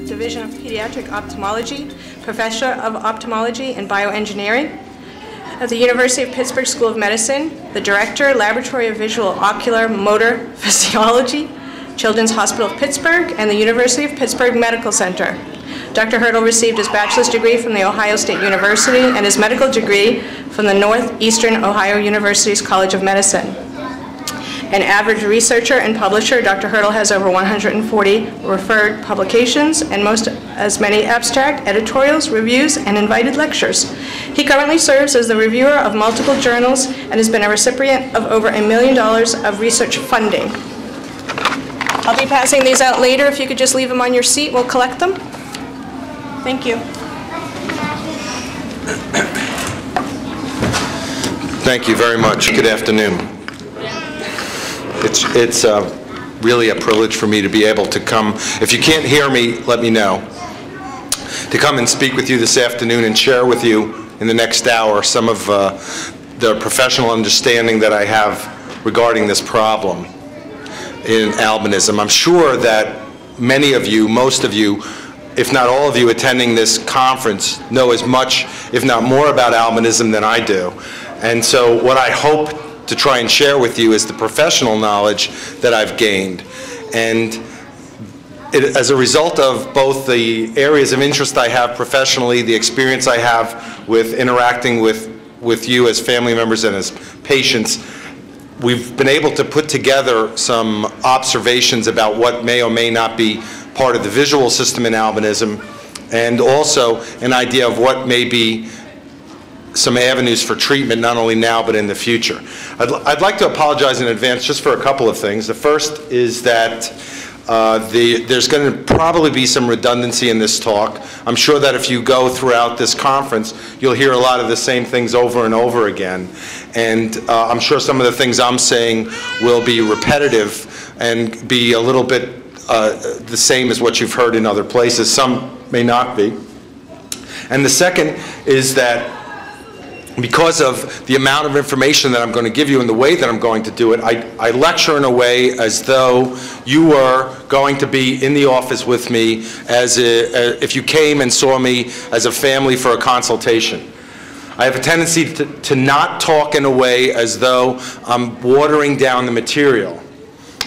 Division of Pediatric Ophthalmology, Professor of Ophthalmology and Bioengineering at the University of Pittsburgh School of Medicine, the Director, Laboratory of Visual Ocular Motor Physiology, Children's Hospital of Pittsburgh, and the University of Pittsburgh Medical Center. Dr. Hurdle received his bachelor's degree from The Ohio State University and his medical degree from the Northeastern Ohio University's College of Medicine. An average researcher and publisher, Dr. Hurdle has over 140 referred publications and as many abstract, editorials, reviews, and invited lectures. He currently serves as the reviewer of multiple journals and has been a recipient of over $1 million of research funding. I'll be passing these out later. If you could just leave them on your seat, we'll collect them. Thank you. Thank you very much. Good afternoon. It's really a privilege for me to be able to come. If you can't hear me, let me know. To come and speak with you this afternoon and share with you in the next hour some of the professional understanding that I have regarding this problem in albinism. I'm sure that many of you, most of you, if not all of you attending this conference know as much, if not more, about albinism than I do. And so what I hope to try and share with you is the professional knowledge that I've gained. And as a result of both the areas of interest I have professionally, the experience I have with interacting with you as family members and as patients, we've been able to put together some observations about what may or may not be part of the visual system in albinism, and also an idea of what may be some avenues for treatment, not only now but in the future. I'd like to apologize in advance just for a couple of things. The first is that there's going to probably be some redundancy in this talk. I'm sure that if you go throughout this conference, you'll hear a lot of the same things over and over again. And I'm sure some of the things I'm saying will be repetitive and be a little bit the same as what you've heard in other places. Some may not be. And the second is that because of the amount of information that I'm going to give you and the way that I'm going to do it, I lecture in a way as though you were going to be in the office with me if you came and saw me as a family for a consultation. I have a tendency to not talk in a way as though I'm watering down the material.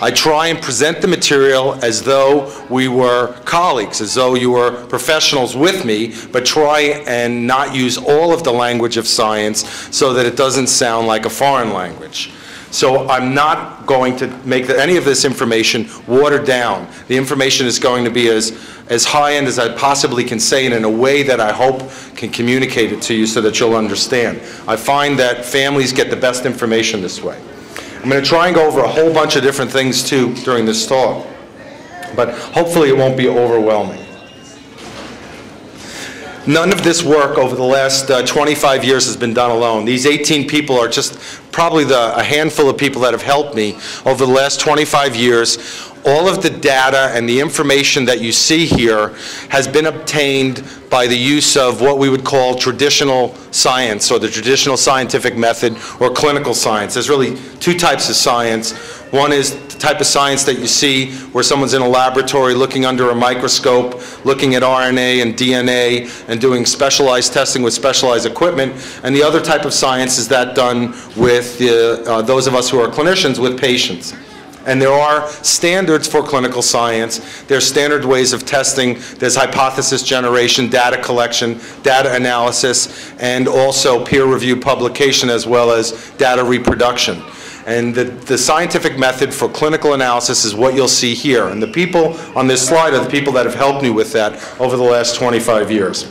I try and present the material as though we were colleagues, as though you were professionals with me, but try and not use all of the language of science so that it doesn't sound like a foreign language. So I'm not going to make any of this information watered down. The information is going to be as high-end as I possibly can say it in a way that I hope can communicate it to you so that you'll understand. I find that families get the best information this way. I'm going to try and go over a whole bunch of different things too during this talk, but hopefully it won't be overwhelming. None of this work over the last 25 years has been done alone. These 18 people are just probably a handful of people that have helped me over the last 25 years. All of the data and the information that you see here has been obtained by the use of what we would call traditional science, or the traditional scientific method, or clinical science. There's really two types of science. One is the type of science that you see where someone's in a laboratory looking under a microscope, looking at RNA and DNA and doing specialized testing with specialized equipment. And the other type of science is that done with those of us who are clinicians with patients. And there are standards for clinical science. There's standard ways of testing. There's hypothesis generation, data collection, data analysis, and also peer-reviewed publication, as well as data reproduction. And the scientific method for clinical analysis is what you'll see here. And the people on this slide are the people that have helped me with that over the last 25 years.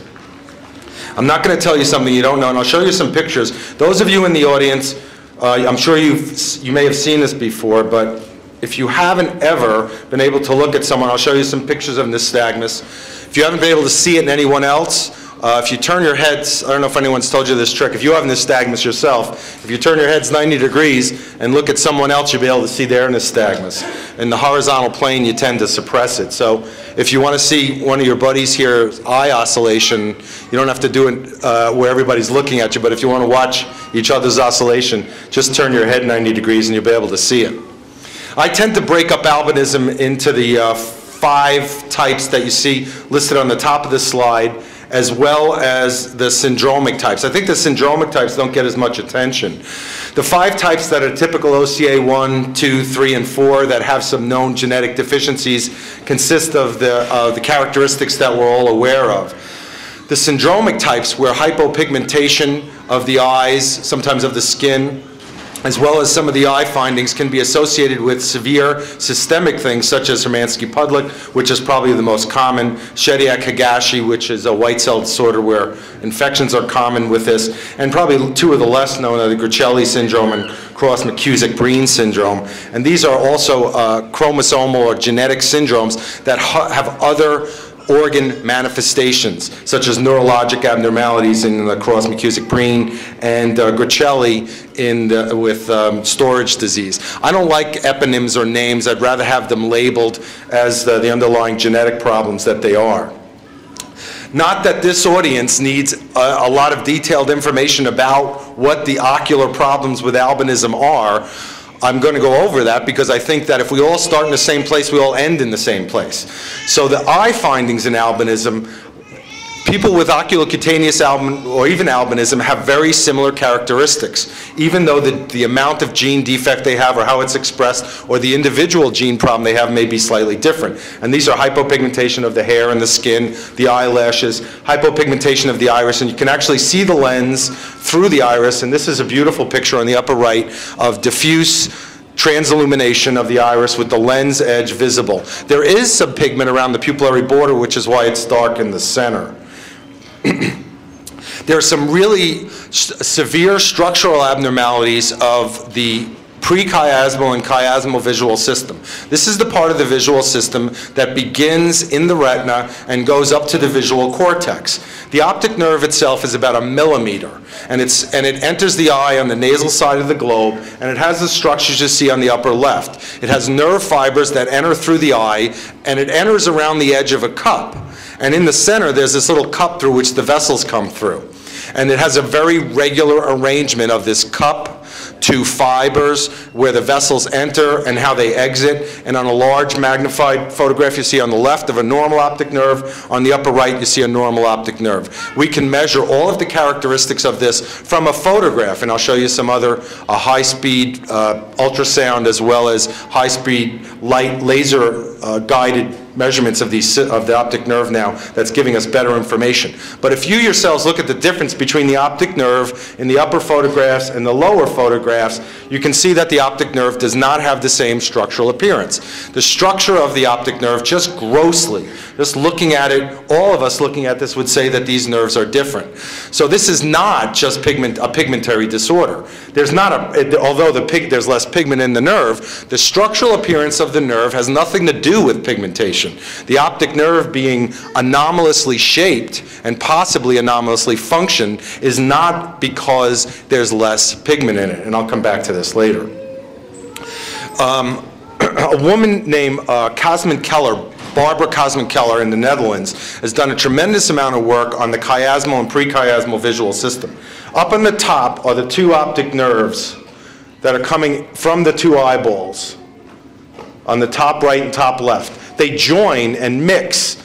I'm not going to tell you something you don't know, and I'll show you some pictures. Those of you in the audience, I'm sure you may have seen this before, but if you haven't ever been able to look at someone, I'll show you some pictures of Nystagmus. If you haven't been able to see it in anyone else, If you turn your heads, I don't know if anyone's told you this trick, if you have nystagmus yourself, if you turn your heads 90 degrees and look at someone else, you'll be able to see their nystagmus. In the horizontal plane, you tend to suppress it. So if you want to see one of your buddies here, eye oscillation, you don't have to do it where everybody's looking at you, but if you want to watch each other's oscillation, just turn your head 90 degrees and you'll be able to see it. I tend to break up albinism into the 5 types that you see listed on the top of this slide, as well as the syndromic types. I think the syndromic types don't get as much attention. The 5 types that are typical OCA 1, 2, 3, and 4 that have some known genetic deficiencies consist of the characteristics that we're all aware of. The syndromic types, where hypopigmentation of the eyes, sometimes of the skin, as well as some of the eye findings, can be associated with severe systemic things such as Hermansky-Pudlik, which is probably the most common, Shediac-Higashi, which is a white cell disorder where infections are common with this, and probably 2 of the less known are the Grichelli syndrome and Cross-McCusick-Breen syndrome. And these are also chromosomal or genetic syndromes that have other organ manifestations, such as neurologic abnormalities in the Cross-McCusick-Breen and Grichelli with storage disease. I don't like eponyms or names. I'd rather have them labeled as the underlying genetic problems that they are. Not that this audience needs a lot of detailed information about what the ocular problems with albinism are. I'm going to go over that because I think that if we all start in the same place, we all end in the same place. So the eye findings in albinism, people with oculocutaneous albinism or even albinism have very similar characteristics, even though the amount of gene defect they have or how it's expressed or the individual gene problem they have may be slightly different. And these are hypopigmentation of the hair and the skin, the eyelashes, hypopigmentation of the iris, and you can actually see the lens through the iris, and this is a beautiful picture on the upper right of diffuse transillumination of the iris with the lens edge visible. There is some pigment around the pupillary border, which is why it's dark in the center. There are some really severe structural abnormalities of the prechiasmal and chiasmal visual system. This is the part of the visual system that begins in the retina and goes up to the visual cortex. The optic nerve itself is about 1 millimeter, and it enters the eye on the nasal side of the globe, and it has the structures you see on the upper left. It has nerve fibers that enter through the eye, and it enters around the edge of a cup. And in the center, there's this little cup through which the vessels come through. And it has a very regular arrangement of this cup to fibers where the vessels enter and how they exit. And on a large magnified photograph you see on the left of a normal optic nerve, on the upper right you see a normal optic nerve. We can measure all of the characteristics of this from a photograph, and I'll show you some other high-speed ultrasound as well as high-speed light laser guided measurements of the optic nerve now that's giving us better information. But if you yourselves look at the difference between the optic nerve in the upper photographs and the lower photographs, you can see that the optic nerve does not have the same structural appearance. The structure of the optic nerve, just grossly, just looking at it, all of us looking at this would say that these nerves are different. So this is not just a pigmentary disorder. There's not although there's less pigment in the nerve, the structural appearance of the nerve has nothing to do with pigmentation. The optic nerve being anomalously shaped and possibly anomalously functioned is not because there's less pigment in it, and I'll come back to this later. A woman named Cosman Keller, Barbara Cosman Keller in the Netherlands, has done a tremendous amount of work on the chiasmal and prechiasmal visual system. Up on the top are the 2 optic nerves that are coming from the 2 eyeballs on the top right and top left. They join and mix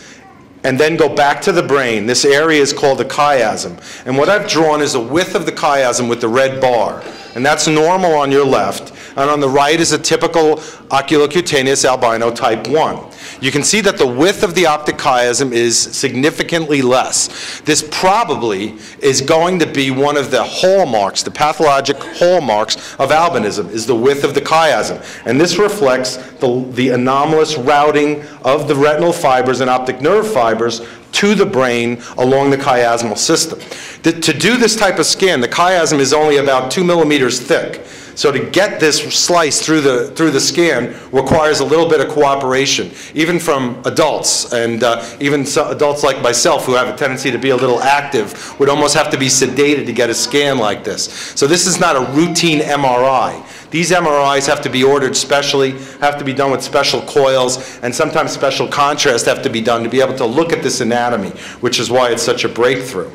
and then go back to the brain. This area is called the chiasm. And what I've drawn is a width of the chiasm with the red bar. And that's normal on your left. And on the right is a typical oculocutaneous albino type 1. You can see that the width of the optic chiasm is significantly less. This probably is going to be one of the hallmarks, the pathologic hallmarks of albinism, is the width of the chiasm. And this reflects the anomalous routing of the retinal fibers and optic nerve fibers to the brain along the chiasmal system. To do this type of scan, the chiasm is only about 2 millimeters thick. So to get this slice through the scan requires a little bit of cooperation, even from adults, and even adults like myself who have a tendency to be a little active would almost have to be sedated to get a scan like this. So this is not a routine MRI. These MRIs have to be ordered specially, have to be done with special coils, and sometimes special contrast have to be done to be able to look at this anatomy, which is why it's such a breakthrough.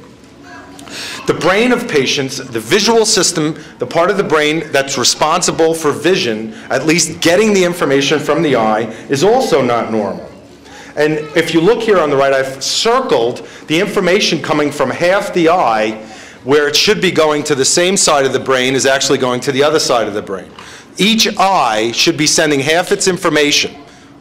The brain of patients, the visual system, the part of the brain that's responsible for vision, at least getting the information from the eye, is also not normal. And if you look here on the right, I've circled the information coming from half the eye, where it should be going to the same side of the brain is actually going to the other side of the brain. Each eye should be sending half its information,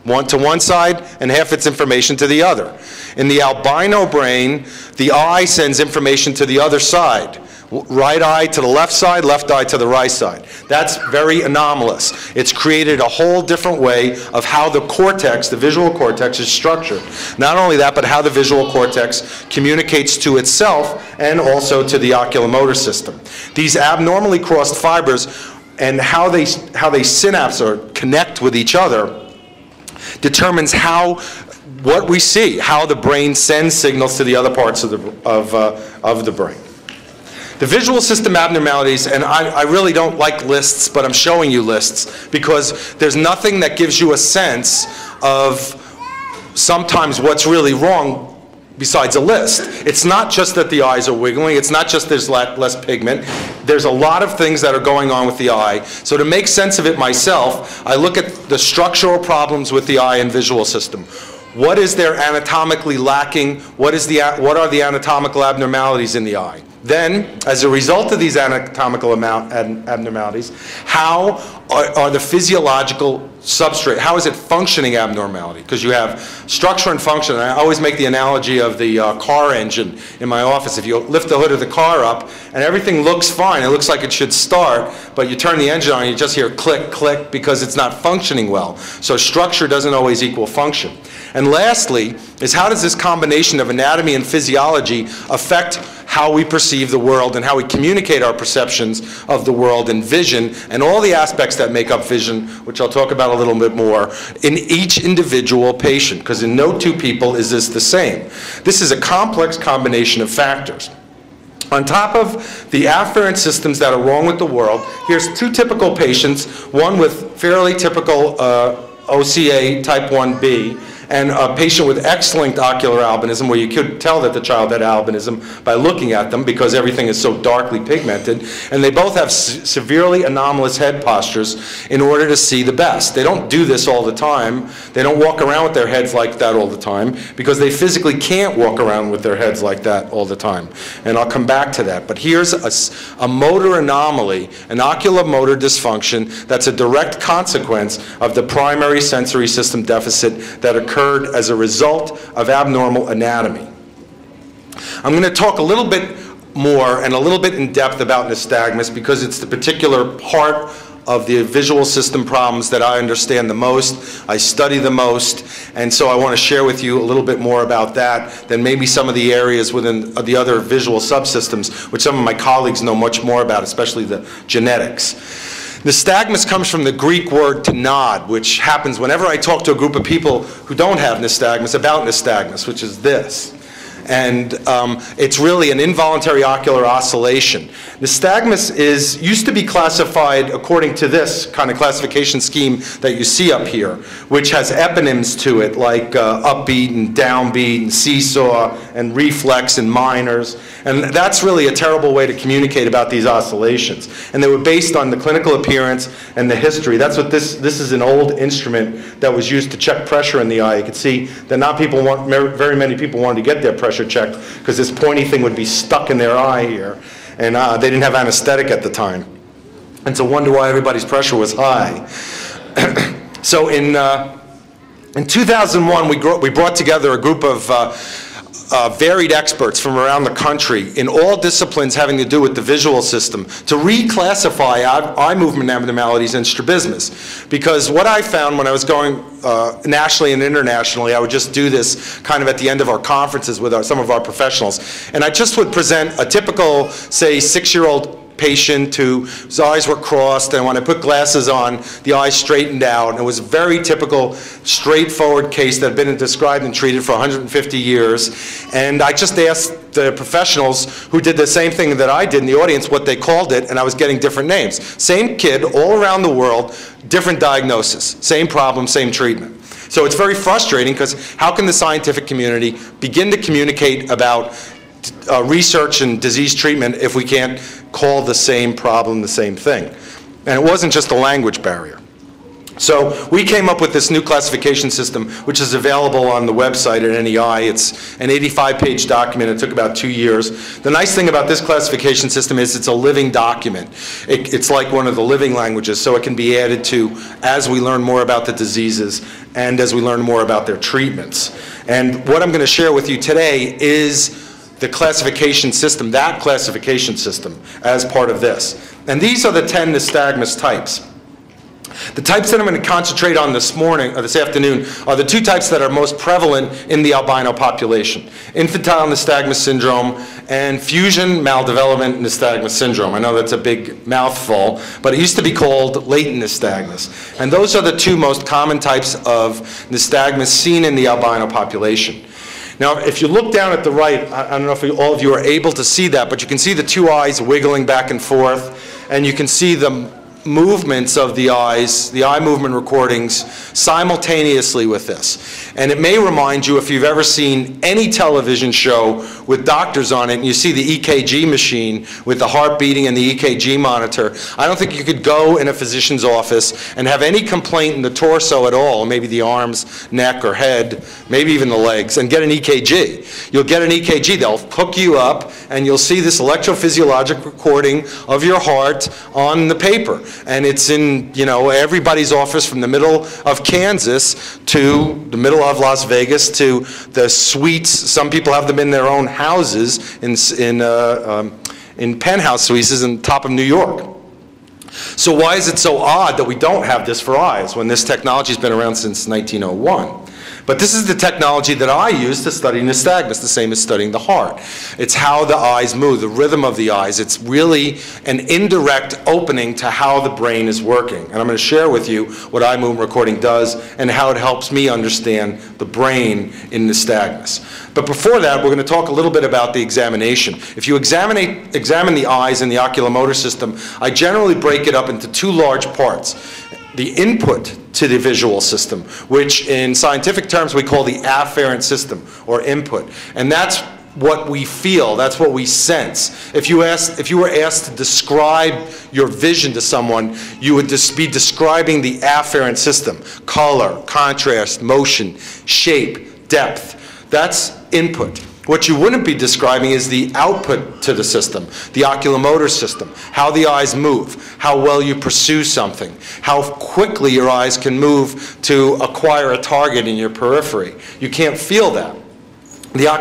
one to one side and half its information to the other. In the albino brain, the eye sends information to the other side. Right eye to the left side, left eye to the right side. That's very anomalous. It's created a whole different way of how the cortex, the visual cortex, is structured. Not only that, but how the visual cortex communicates to itself and also to the oculomotor system. These abnormally crossed fibers and how they synapse or connect with each other determines what we see, how the brain sends signals to the other parts of the brain. The visual system abnormalities, and I really don't like lists, but I'm showing you lists because there's nothing that gives you a sense of sometimes what's really wrong besides a list. It's not just that the eyes are wiggling, it's not just there's less pigment. There's a lot of things that are going on with the eye. So to make sense of it myself, I look at the structural problems with the eye and visual system. What is there anatomically lacking? What are the anatomical abnormalities in the eye? Then, as a result of these anatomical abnormalities, how are the physiological substrate, how is it functioning abnormality? Because you have structure and function. And I always make the analogy of the car engine in my office. If you lift the hood of the car up and everything looks fine, it looks like it should start, but you turn the engine on and you just hear click, click because it's not functioning well. So structure doesn't always equal function. And lastly is how does this combination of anatomy and physiology affect how we perceive the world and how we communicate our perceptions of the world and vision and all the aspects that make up vision, which I'll talk about a little bit more, in each individual patient, because in no two people is this the same. This is a complex combination of factors. On top of the afferent systems that are wrong with the world, here's two typical patients, one with fairly typical OCA type 1B, and a patient with X-linked ocular albinism, where you could tell that the child had albinism by looking at them because everything is so darkly pigmented. And they both have severely anomalous head postures in order to see the best. They don't do this all the time. They don't walk around with their heads like that all the time because they physically can't walk around with their heads like that all the time. And I'll come back to that. But here's a motor anomaly, an oculomotor dysfunction that's a direct consequence of the primary sensory system deficit that occurs as a result of abnormal anatomy. I'm going to talk a little bit more and a little bit in depth about nystagmus because it's the particular part of the visual system problems that I understand the most, I study the most, and so I want to share with you a little bit more about that than maybe some of the areas within the other visual subsystems, which some of my colleagues know much more about, especially the genetics. Nystagmus comes from the Greek word to nod, which happens whenever I talk to a group of people who don't have nystagmus about nystagmus, which is this. And it's really an involuntary ocular oscillation. Nystagmus used to be classified according to this kind of classification scheme that you see up here, which has eponyms to it like upbeat and downbeat and seesaw and reflex and minors. And that's really a terrible way to communicate about these oscillations. And they were based on the clinical appearance and the history. That's what this is an old instrument that was used to check pressure in the eye. You can see that very many people wanted to get their pressure checked because this pointy thing would be stuck in their eye here. And they didn't have anesthetic at the time. And so wonder why everybody's pressure was high. So in 2001, we brought together a group of varied experts from around the country in all disciplines having to do with the visual system to reclassify eye movement abnormalities and strabismus. Because what I found when I was going nationally and internationally, I would just do this kind of at the end of our conferences with some of our professionals, and I just would present a typical, say, 6-year-old patient whose eyes were crossed, and when I put glasses on, the eyes straightened out. It was a very typical, straightforward case that had been described and treated for 150 years. And I just asked the professionals who did the same thing that I did in the audience what they called it, and I was getting different names. Same kid, all around the world, different diagnosis, same problem, same treatment. So it's very frustrating, because how can the scientific community begin to communicate about research and disease treatment if we can't call the same problem the same thing? And it wasn't just a language barrier. So we came up with this new classification system, which is available on the website at NEI. It's an 85-page document. It took about 2 years. The nice thing about this classification system is it's a living document. It's like one of the living languages, so it can be added to as we learn more about the diseases and as we learn more about their treatments. And what I'm going to share with you today is the classification system, that classification system, as part of this. And these are the 10 nystagmus types. The types that I'm going to concentrate on this morning, or this afternoon, are the 2 types that are most prevalent in the albino population: infantile nystagmus syndrome and fusion maldevelopment nystagmus syndrome. I know that's a big mouthful, but it used to be called latent nystagmus. And those are the 2 most common types of nystagmus seen in the albino population. Now, if you look down at the right, I don't know if all of you are able to see that, but you can see the 2 eyes wiggling back and forth, and you can see the movements of the eyes, the eye movement recordings, simultaneously with this. And it may remind you, if you've ever seen any television show with doctors on it, and you see the EKG machine with the heart beating and the EKG monitor, I don't think you could go in a physician's office and have any complaint in the torso at all, maybe the arms, neck, or head, maybe even the legs, and get an EKG. You'll get an EKG, they'll hook you up, and you'll see this electrophysiologic recording of your heart on the paper. And it's in, you know, everybody's office, from the middle of Kansas to the middle of Las Vegas to the suites. Some people have them in their own houses, in penthouse suites on top of New York. So why is it so odd that we don't have this for eyes when this technology has been around since 1901? But this is the technology that I use to study nystagmus, the same as studying the heart. It's how the eyes move, the rhythm of the eyes. It's really an indirect opening to how the brain is working. And I'm going to share with you what eye movement recording does and how it helps me understand the brain in nystagmus. But before that, we're going to talk a little bit about the examination. If you examine the eyes and the oculomotor system, I generally break it up into 2 large parts. The input to the visual system, which in scientific terms we call the afferent system, or input. And that's what we feel, that's what we sense. If you were asked to describe your vision to someone, you would just be describing the afferent system: color, contrast, motion, shape, depth. That's input. What you wouldn't be describing is the output to the system, the oculomotor system, how the eyes move, how well you pursue something, how quickly your eyes can move to acquire a target in your periphery. You can't feel that.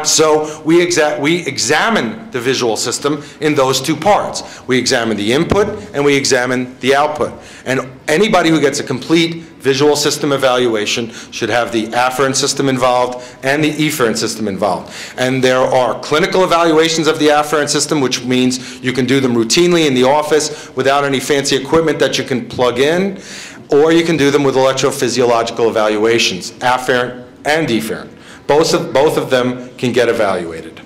So we examine the visual system in those 2 parts. We examine the input and we examine the output. And anybody who gets a complete visual system evaluation should have the afferent system involved and the efferent system involved. And there are clinical evaluations of the afferent system, which means you can do them routinely in the office without any fancy equipment that you can plug in, or you can do them with electrophysiological evaluations, afferent and efferent. Both of them can get evaluated.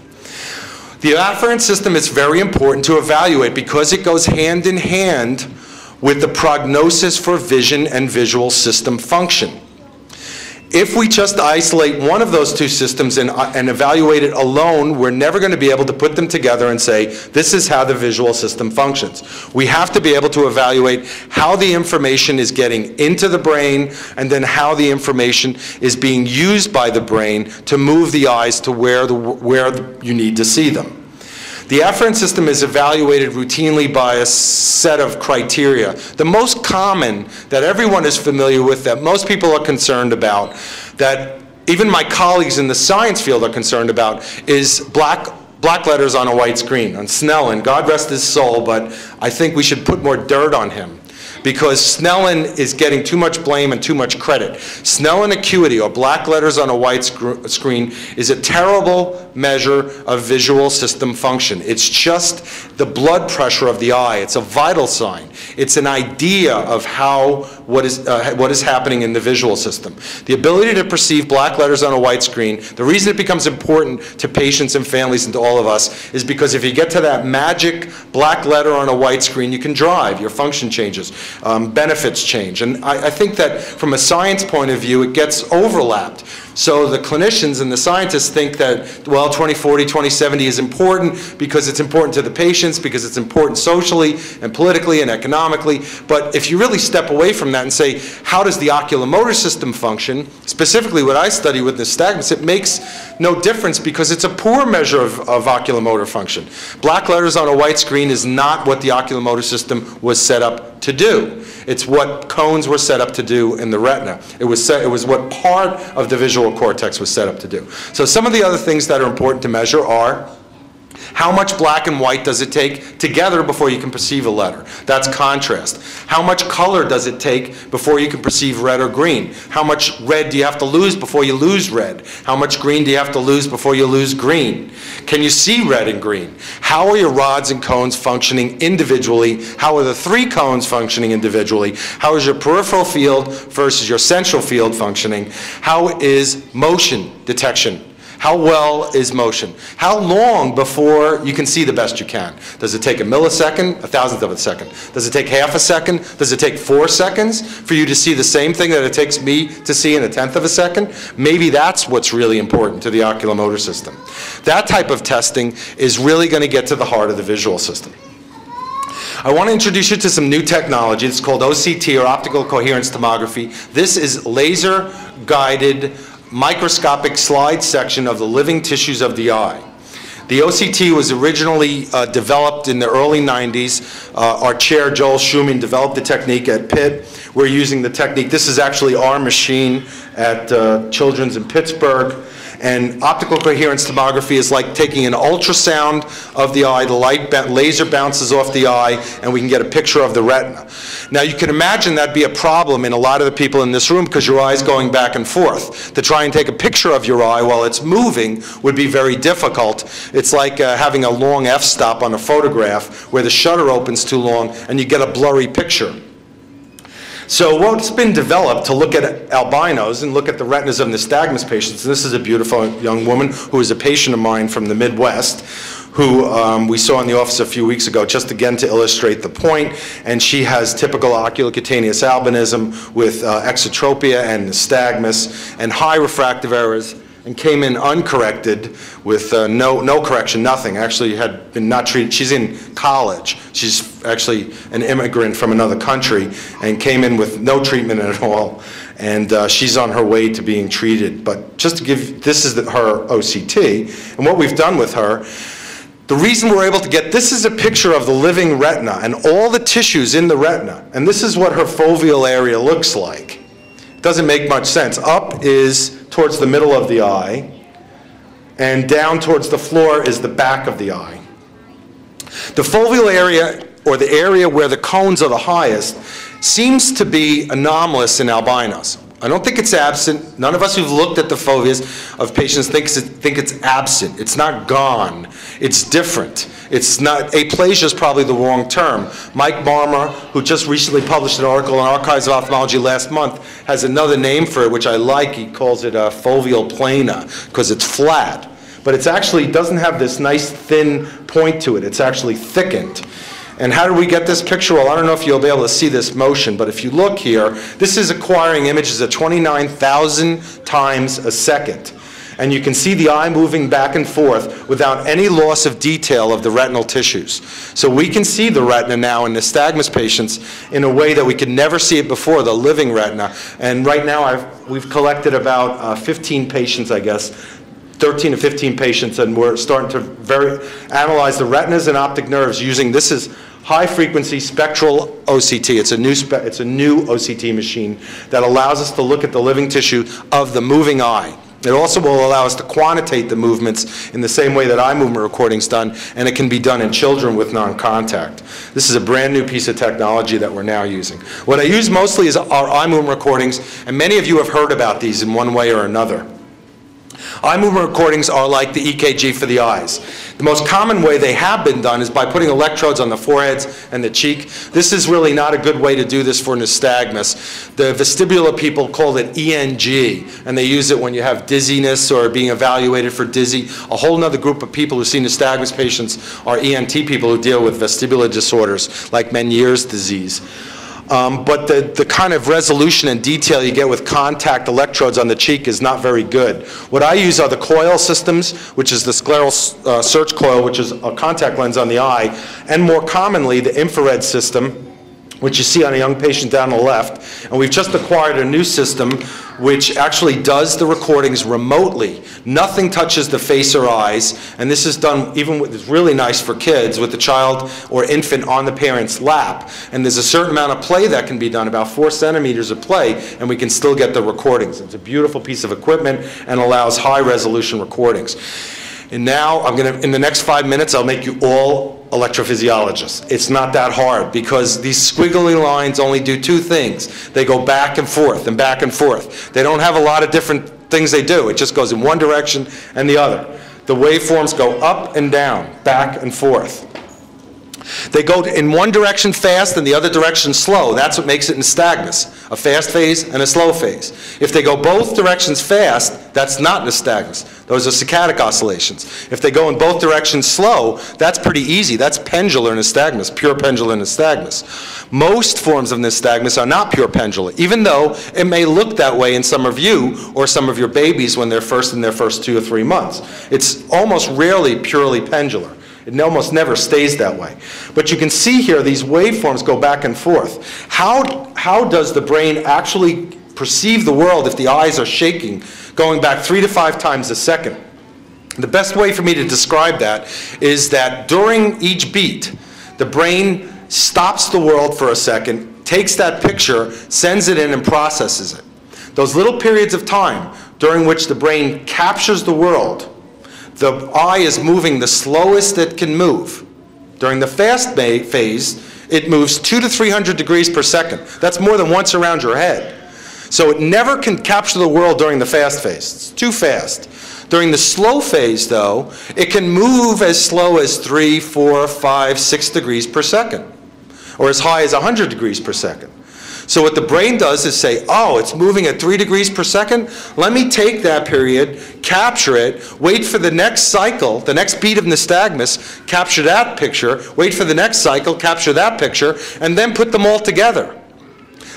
The afferent system is very important to evaluate because it goes hand in hand with the prognosis for vision and visual system function. If we just isolate one of those 2 systems and evaluate it alone, we're never going to be able to put them together and say, this is how the visual system functions. We have to be able to evaluate how the information is getting into the brain, and then how the information is being used by the brain to move the eyes to where you need to see them. The afferent system is evaluated routinely by a set of criteria. The most common that everyone is familiar with, that most people are concerned about, that even my colleagues in the science field are concerned about, is black letters on a white screen. On Snellen, God rest his soul, but I think we should put more dirt on him. because Snellen is getting too much blame and too much credit. Snellen acuity, or black letters on a white screen, is a terrible measure of visual system function. It's just the blood pressure of the eye. It's a vital sign. It's an idea of what is happening in the visual system. The ability to perceive black letters on a white screen, the reason it becomes important to patients and families and to all of us is because if you get to that magic black letter on a white screen, you can drive, your function changes, benefits change. And I think that from a science point of view, it gets overlapped. So the clinicians and the scientists think that, well, 2040, 2070 is important because it's important to the patients, because it's important socially and politically and economically. But if you really step away from that and say, how does the oculomotor system function, specifically what I study with nystagmus, it makes no difference because it's a poor measure of oculomotor function. Black letters on a white screen is not what the oculomotor system was set up to do. It's what cones were set up to do in the retina. It was what part of the visual cortex was set up to do. So some of the other things that are important to measure are how much black and white does it take together before you can perceive a letter? That's contrast. How much color does it take before you can perceive red or green? How much red do you have to lose before you lose red? How much green do you have to lose before you lose green? Can you see red and green? How are your rods and cones functioning individually? How are the three cones functioning individually? How is your peripheral field versus your central field functioning? How is motion detection? How well is motion? How long before you can see the best you can? Does it take a millisecond, a thousandth of a second? Does it take half a second? Does it take 4 seconds for you to see the same thing that it takes me to see in a tenth of a second? Maybe that's what's really important to the oculomotor system. That type of testing is really going to get to the heart of the visual system. I want to introduce you to some new technology. It's called OCT, or optical coherence tomography. This is laser-guided microscopic slide section of the living tissues of the eye. The OCT was originally developed in the early 90s. Our chair, Joel Schumann, developed the technique at Pitt. We're using the technique. This is actually our machine at Children's in Pittsburgh. And optical coherence tomography is like taking an ultrasound of the eye, the laser bounces off the eye, and we can get a picture of the retina. Now you can imagine that'd be a problem in a lot of the people in this room because your eye's going back and forth. To try and take a picture of your eye while it's moving would be very difficult. It's like having a long f-stop on a photograph where the shutter opens too long and you get a blurry picture. So what's been developed to look at albinos and look at the retinas of nystagmus patients, and this is a beautiful young woman who is a patient of mine from the Midwest, who we saw in the office a few weeks ago, just again to illustrate the point, and she has typical oculocutaneous albinism with exotropia and nystagmus and high refractive errors, and came in uncorrected with no correction, nothing. Actually had been not treated. She's in college. She's actually an immigrant from another country and came in with no treatment at all. And she's on her way to being treated. But just to give, this is her OCT. And what we've done with her, the reason we're able to get, this is a picture of the living retina and all the tissues in the retina. And this is what her foveal area looks like. It doesn't make much sense. Up is towards the middle of the eye, and down towards the floor is the back of the eye. The foveal area, or the area where the cones are the highest, seems to be anomalous in albinos. I don't think it's absent. None of us who've looked at the foveas of patients think it's absent. It's not gone. It's different. It's not, aplasia is probably the wrong term. Mike Marmer, who just recently published an article in Archives of Ophthalmology last month, has another name for it, which I like. He calls it foveal plana, because it's flat. But it's actually doesn't have this nice thin point to it. It's actually thickened. And how do we get this picture? Well, I don't know if you'll be able to see this motion, but if you look here, this is acquiring images at 29,000 times a second. And you can see the eye moving back and forth without any loss of detail of the retinal tissues. So we can see the retina now in nystagmus patients in a way that we could never see it before, the living retina. And right now we've collected about 15 patients, I guess, 13 to 15 patients, and we're starting to analyze the retinas and optic nerves using, this is high-frequency spectral OCT. It's a new OCT machine that allows us to look at the living tissue of the moving eye. It also will allow us to quantitate the movements in the same way that eye movement recording's done, and it can be done in children with non-contact. This is a brand new piece of technology that we're now using. What I use mostly is our eye movement recordings, and many of you have heard about these in one way or another. Eye movement recordings are like the EKG for the eyes. The most common way they have been done is by putting electrodes on the foreheads and the cheek. This is really not a good way to do this for nystagmus. The vestibular people call it ENG, and they use it when you have dizziness or being evaluated for dizzy. A whole other group of people who see nystagmus patients are ENT people who deal with vestibular disorders like Meniere's disease. But the kind of resolution and detail you get with contact electrodes on the cheek is not very good. What I use are the coil systems, which is the scleral search coil, which is a contact lens on the eye, and more commonly the infrared system, which you see on a young patient down the left. And we've just acquired a new system which actually does the recordings remotely. Nothing touches the face or eyes, and this is done even with, it's really nice for kids, with the child or infant on the parent's lap. And there's a certain amount of play that can be done, about 4 centimeters of play, and we can still get the recordings. It's a beautiful piece of equipment and allows high resolution recordings. And now, in the next 5 minutes, I'll make you all electrophysiologists. It's not that hard, because these squiggly lines only do 2 things. They go back and forth and back and forth. They don't have a lot of different things they do. It just goes in one direction and the other. The waveforms go up and down, back and forth. They go in one direction fast and the other direction slow. That's what makes it nystagmus, a fast phase and a slow phase. If they go both directions fast, that's not nystagmus. Those are saccadic oscillations. If they go in both directions slow, that's pretty easy. That's pendular nystagmus, pure pendular nystagmus. Most forms of nystagmus are not pure pendular, even though it may look that way in some of you or some of your babies when they're in their first 2 or 3 months. It's almost rarely purely pendular. It almost never stays that way. But you can see here these waveforms go back and forth. How does the brain actually perceive the world if the eyes are shaking, going back 3 to 5 times a second? The best way for me to describe that is that during each beat, the brain stops the world for a second, takes that picture, sends it in, and processes it. Those little periods of time during which the brain captures the world, the eye is moving the slowest it can move. During the fast phase, it moves 200 to 300 degrees per second. That's more than once around your head. So it never can capture the world during the fast phase. It's too fast. During the slow phase, though, it can move as slow as 3, 4, 5, 6 degrees per second, or as high as 100 degrees per second. So what the brain does is say, oh, it's moving at 3 degrees per second. Let me take that period, capture it, wait for the next cycle, the next beat of nystagmus, capture that picture, wait for the next cycle, capture that picture, and then put them all together.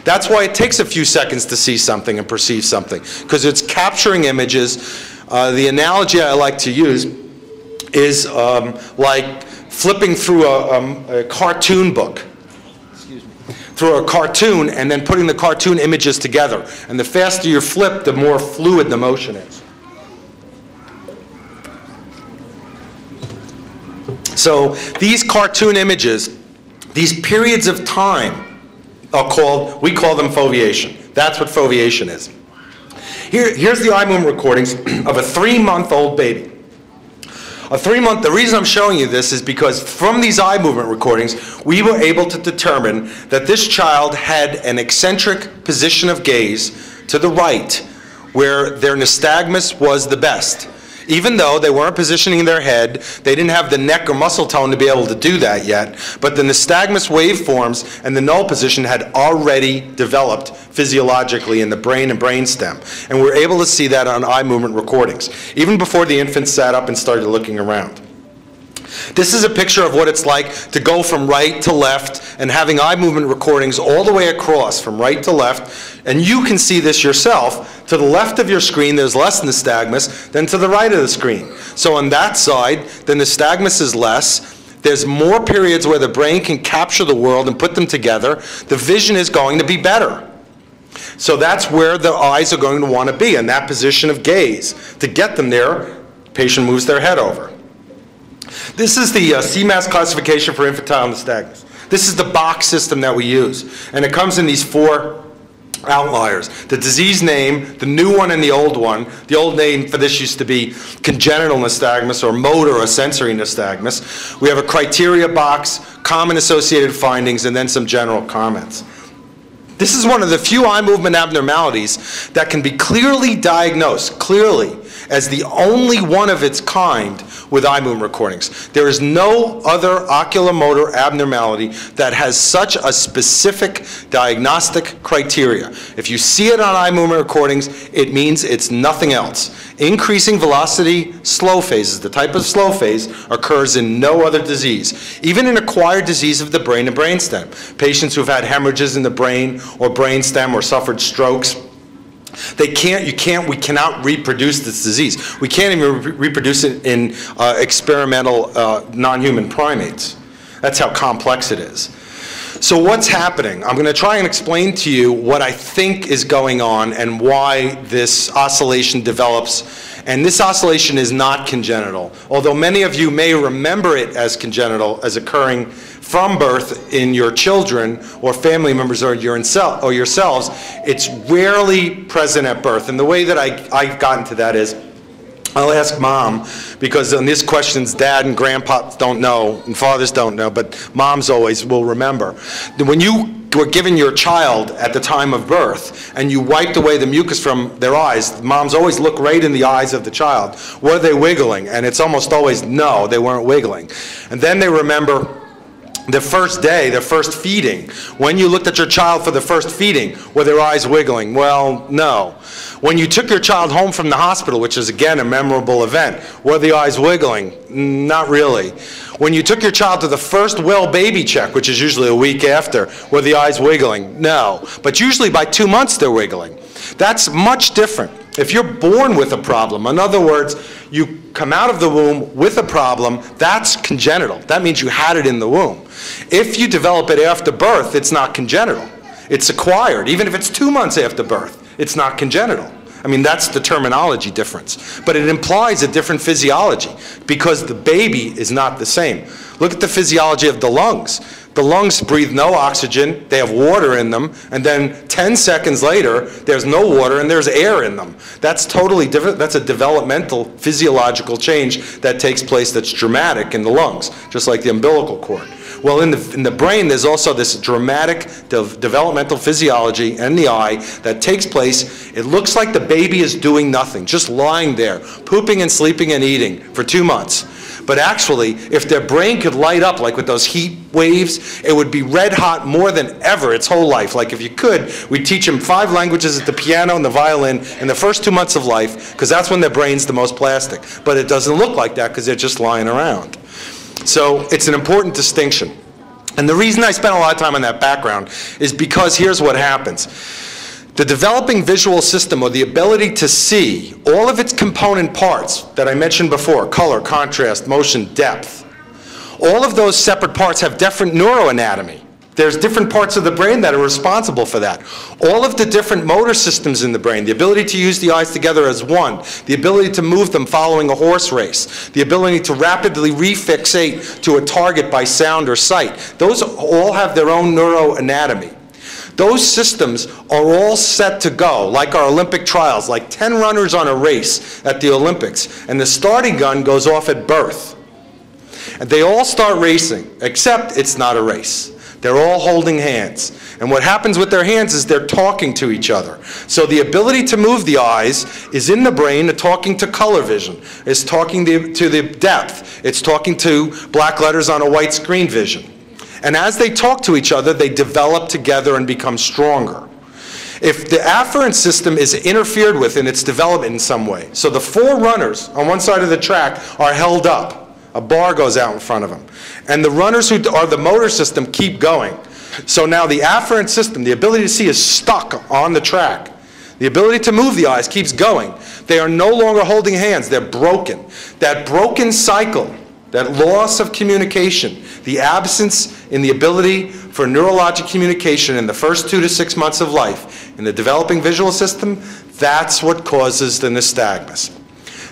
That's why it takes a few seconds to see something and perceive something, because it's capturing images. The analogy I like to use is like flipping through a cartoon book. Through a cartoon and then putting the cartoon images together. And the faster you flip, the more fluid the motion is. So these cartoon images, these periods of time are called, we call them foveation. That's what foveation is. Here's the eye movement recordings of a 3-month-old baby. The reason I'm showing you this is because from these eye movement recordings, we were able to determine that this child had an eccentric position of gaze to the right, where their nystagmus was the best. Even though they weren't positioning their head, they didn't have the neck or muscle tone to be able to do that yet, but the nystagmus waveforms and the null position had already developed physiologically in the brain and brainstem. And we were able to see that on eye movement recordings, even before the infant sat up and started looking around. This is a picture of what it's like to go from right to left and having eye movement recordings all the way across from right to left. And you can see this yourself. To the left of your screen, there's less nystagmus than to the right of the screen. So on that side, the nystagmus is less. There's more periods where the brain can capture the world and put them together. The vision is going to be better. So that's where the eyes are going to want to be, in that position of gaze. To get them there, the patient moves their head over. This is the CMAS classification for infantile nystagmus. This is the box system that we use. And it comes in these 4 Outliers. The disease name, the new one and the old one. The old name for this used to be congenital nystagmus or motor or sensory nystagmus. We have a criteria box, common associated findings, and then some general comments. This is one of the few eye movement abnormalities that can be clearly diagnosed, as the only one of its kind with eye movement recordings. There is no other oculomotor abnormality that has such a specific diagnostic criteria. If you see it on eye movement recordings, it means it's nothing else. Increasing velocity slow phases, the type of slow phase, occurs in no other disease. Even in acquired disease of the brain and brainstem. Patients who've had hemorrhages in the brain or brainstem or suffered strokes, we cannot reproduce this disease. We can't even reproduce it in experimental non-human primates. That's how complex it is. So what's happening? I'm going to try and explain to you what I think is going on and why this oscillation develops. And this oscillation is not congenital, although many of you may remember it as congenital, as occurring from birth in your children or family members or yourselves. It's rarely present at birth. And the way that I've gotten to that is, I'll ask mom, because on these questions dad and grandpa don't know and fathers don't know, but moms always will remember. When you were given your child at the time of birth and you wiped away the mucus from their eyes, moms always look right in the eyes of the child. Were they wiggling? And it's almost always no, they weren't wiggling. And then they remember the first day, their first feeding. When you looked at your child for the first feeding, were their eyes wiggling? Well, no. When you took your child home from the hospital, which is again a memorable event, were the eyes wiggling? Not really. When you took your child to the first well baby check, which is usually a week after, were the eyes wiggling? No. But usually by 2 months they're wiggling. That's much different. If you're born with a problem, in other words, you come out of the womb with a problem, that's congenital. That means you had it in the womb. If you develop it after birth, it's not congenital. It's acquired. Even if it's 2 months after birth, it's not congenital. I mean, that's the terminology difference. But it implies a different physiology because the baby is not the same. Look at the physiology of the lungs. The lungs breathe no oxygen, they have water in them, and then 10 seconds later, there's no water and there's air in them. That's totally different. That's a developmental physiological change that takes place that's dramatic in the lungs, just like the umbilical cord. Well, in the brain, there's also this dramatic developmental physiology in the eye that takes place. It looks like the baby is doing nothing, just lying there, pooping and sleeping and eating for 2 months. But actually, if their brain could light up like with those heat waves, it would be red hot more than ever its whole life. Like if you could, we'd teach them 5 languages at the piano and the violin in the first 2 months of life, because that's when their brain's the most plastic. But it doesn't look like that because they're just lying around. So it's an important distinction. And the reason I spent a lot of time on that background is because here's what happens. The developing visual system, or the ability to see all of its component parts that I mentioned before, color, contrast, motion, depth, all of those separate parts have different neuroanatomy. There's different parts of the brain that are responsible for that. All of the different motor systems in the brain, the ability to use the eyes together as one, the ability to move them following a horse race, the ability to rapidly refixate to a target by sound or sight, those all have their own neuroanatomy. Those systems are all set to go, like our Olympic trials, like 10 runners on a race at the Olympics, and the starting gun goes off at birth. And they all start racing, except it's not a race. They're all holding hands. And what happens with their hands is they're talking to each other. So the ability to move the eyes is in the brain, talking to color vision. It's talking to the depth. It's talking to black letters on a white screen vision. And as they talk to each other, they develop together and become stronger. If the afferent system is interfered with in its development in some way, so the 4 runners on one side of the track are held up, a bar goes out in front of them, and the runners who are the motor system keep going. So now the afferent system, the ability to see, is stuck on the track. The ability to move the eyes keeps going. They are no longer holding hands, they're broken. That broken cycle, that loss of communication, the absence in the ability for neurologic communication in the first 2 to 6 months of life in the developing visual system, that's what causes the nystagmus.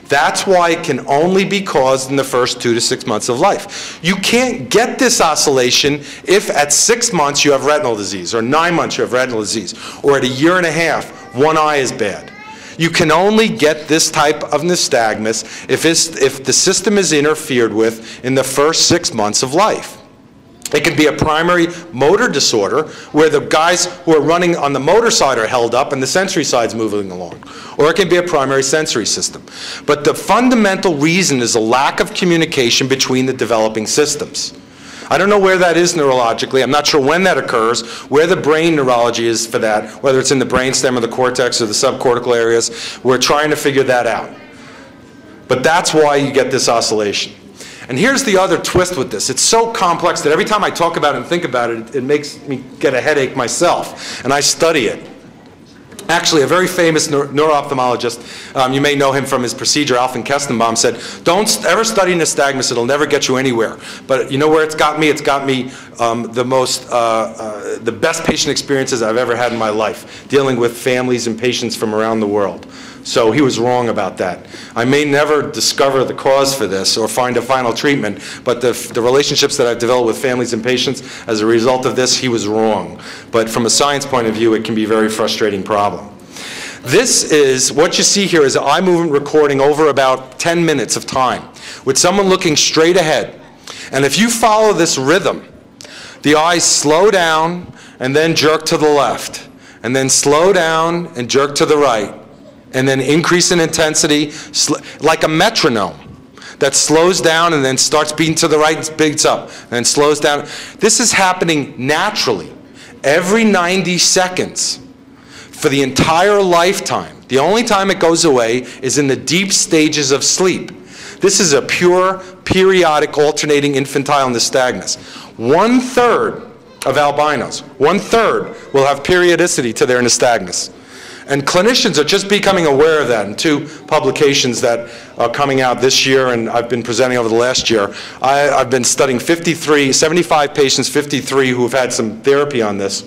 That's why it can only be caused in the first 2 to 6 months of life. You can't get this oscillation if at 6 months you have retinal disease, or 9 months you have retinal disease, or at a year and a half, one eye is bad. You can only get this type of nystagmus if the system is interfered with in the first 6 months of life. It can be a primary motor disorder where the guys who are running on the motor side are held up and the sensory side's moving along. Or it can be a primary sensory system. But the fundamental reason is a lack of communication between the developing systems. I don't know where that is neurologically. I'm not sure when that occurs, where the brain neurology is for that, whether it's in the brainstem or the cortex or the subcortical areas. We're trying to figure that out. But that's why you get this oscillation. And here's the other twist with this. It's so complex that every time I talk about it and think about it, it makes me get a headache myself, and I study it. Actually, a very famous neuro-ophthalmologist, you may know him from his procedure, Alfred Kestenbaum, said, don't ever study nystagmus, it'll never get you anywhere. But you know where it's got me? It's got me the best patient experiences I've ever had in my life, dealing with families and patients from around the world. So he was wrong about that. I may never discover the cause for this or find a final treatment, but the relationships that I've developed with families and patients as a result of this, he was wrong. But from a science point of view, it can be a very frustrating problem. This is, what you see here is an eye movement recording over about 10 minutes of time with someone looking straight ahead. And if you follow this rhythm, the eyes slow down and then jerk to the left, and then slow down and jerk to the right, and then increase in intensity, like a metronome that slows down and then starts beating to the right and speeds up, and then slows down. This is happening naturally every 90 seconds for the entire lifetime. The only time it goes away is in the deep stages of sleep. This is a pure, periodic, alternating infantile nystagmus. 1/3 of albinos, 1/3 will have periodicity to their nystagmus. And clinicians are just becoming aware of that in 2 publications that are coming out this year, and I've been presenting over the last year. I've been studying 75 patients, 53 who have had some therapy on this,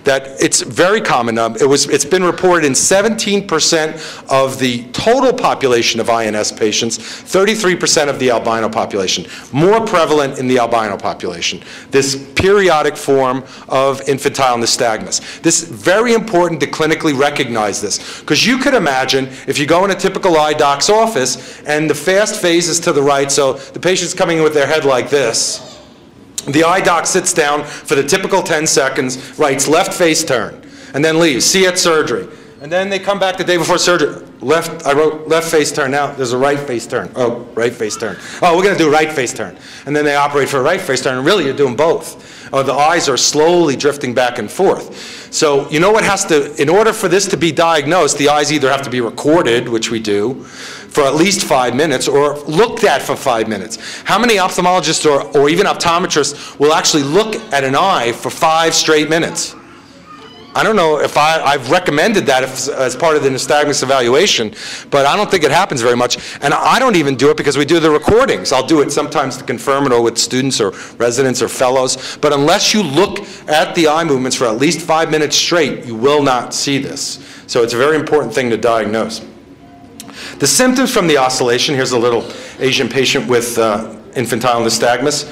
that it's very common. It's been reported in 17% of the total population of INS patients, 33% of the albino population, more prevalent in the albino population, this periodic form of infantile nystagmus. This is very important to clinically recognize this, because you could imagine if you go in a typical eye doc's office and the fast phase is to the right, so the patient's coming in with their head like this. The eye doc sits down for the typical 10 seconds, writes left face turn, and then leaves. See you at surgery. And then they come back the day before surgery. I wrote left face turn. Now there's a right face turn. Oh, right face turn. Oh, we're going to do right face turn. And then they operate for a right face turn, and really you're doing both. The eyes are slowly drifting back and forth. So you know what has to, in order for this to be diagnosed, the eyes either have to be recorded, which we do, for at least 5 minutes, or looked at for 5 minutes. How many ophthalmologists or even optometrists will actually look at an eye for 5 straight minutes? I don't know if I've recommended that as part of the nystagmus evaluation, but I don't think it happens very much. And I don't even do it because we do the recordings. I'll do it sometimes to confirm it or with students or residents or fellows. But unless you look at the eye movements for at least 5 minutes straight, you will not see this. So it's a very important thing to diagnose. The symptoms from the oscillation, here's a little Asian patient with infantile nystagmus,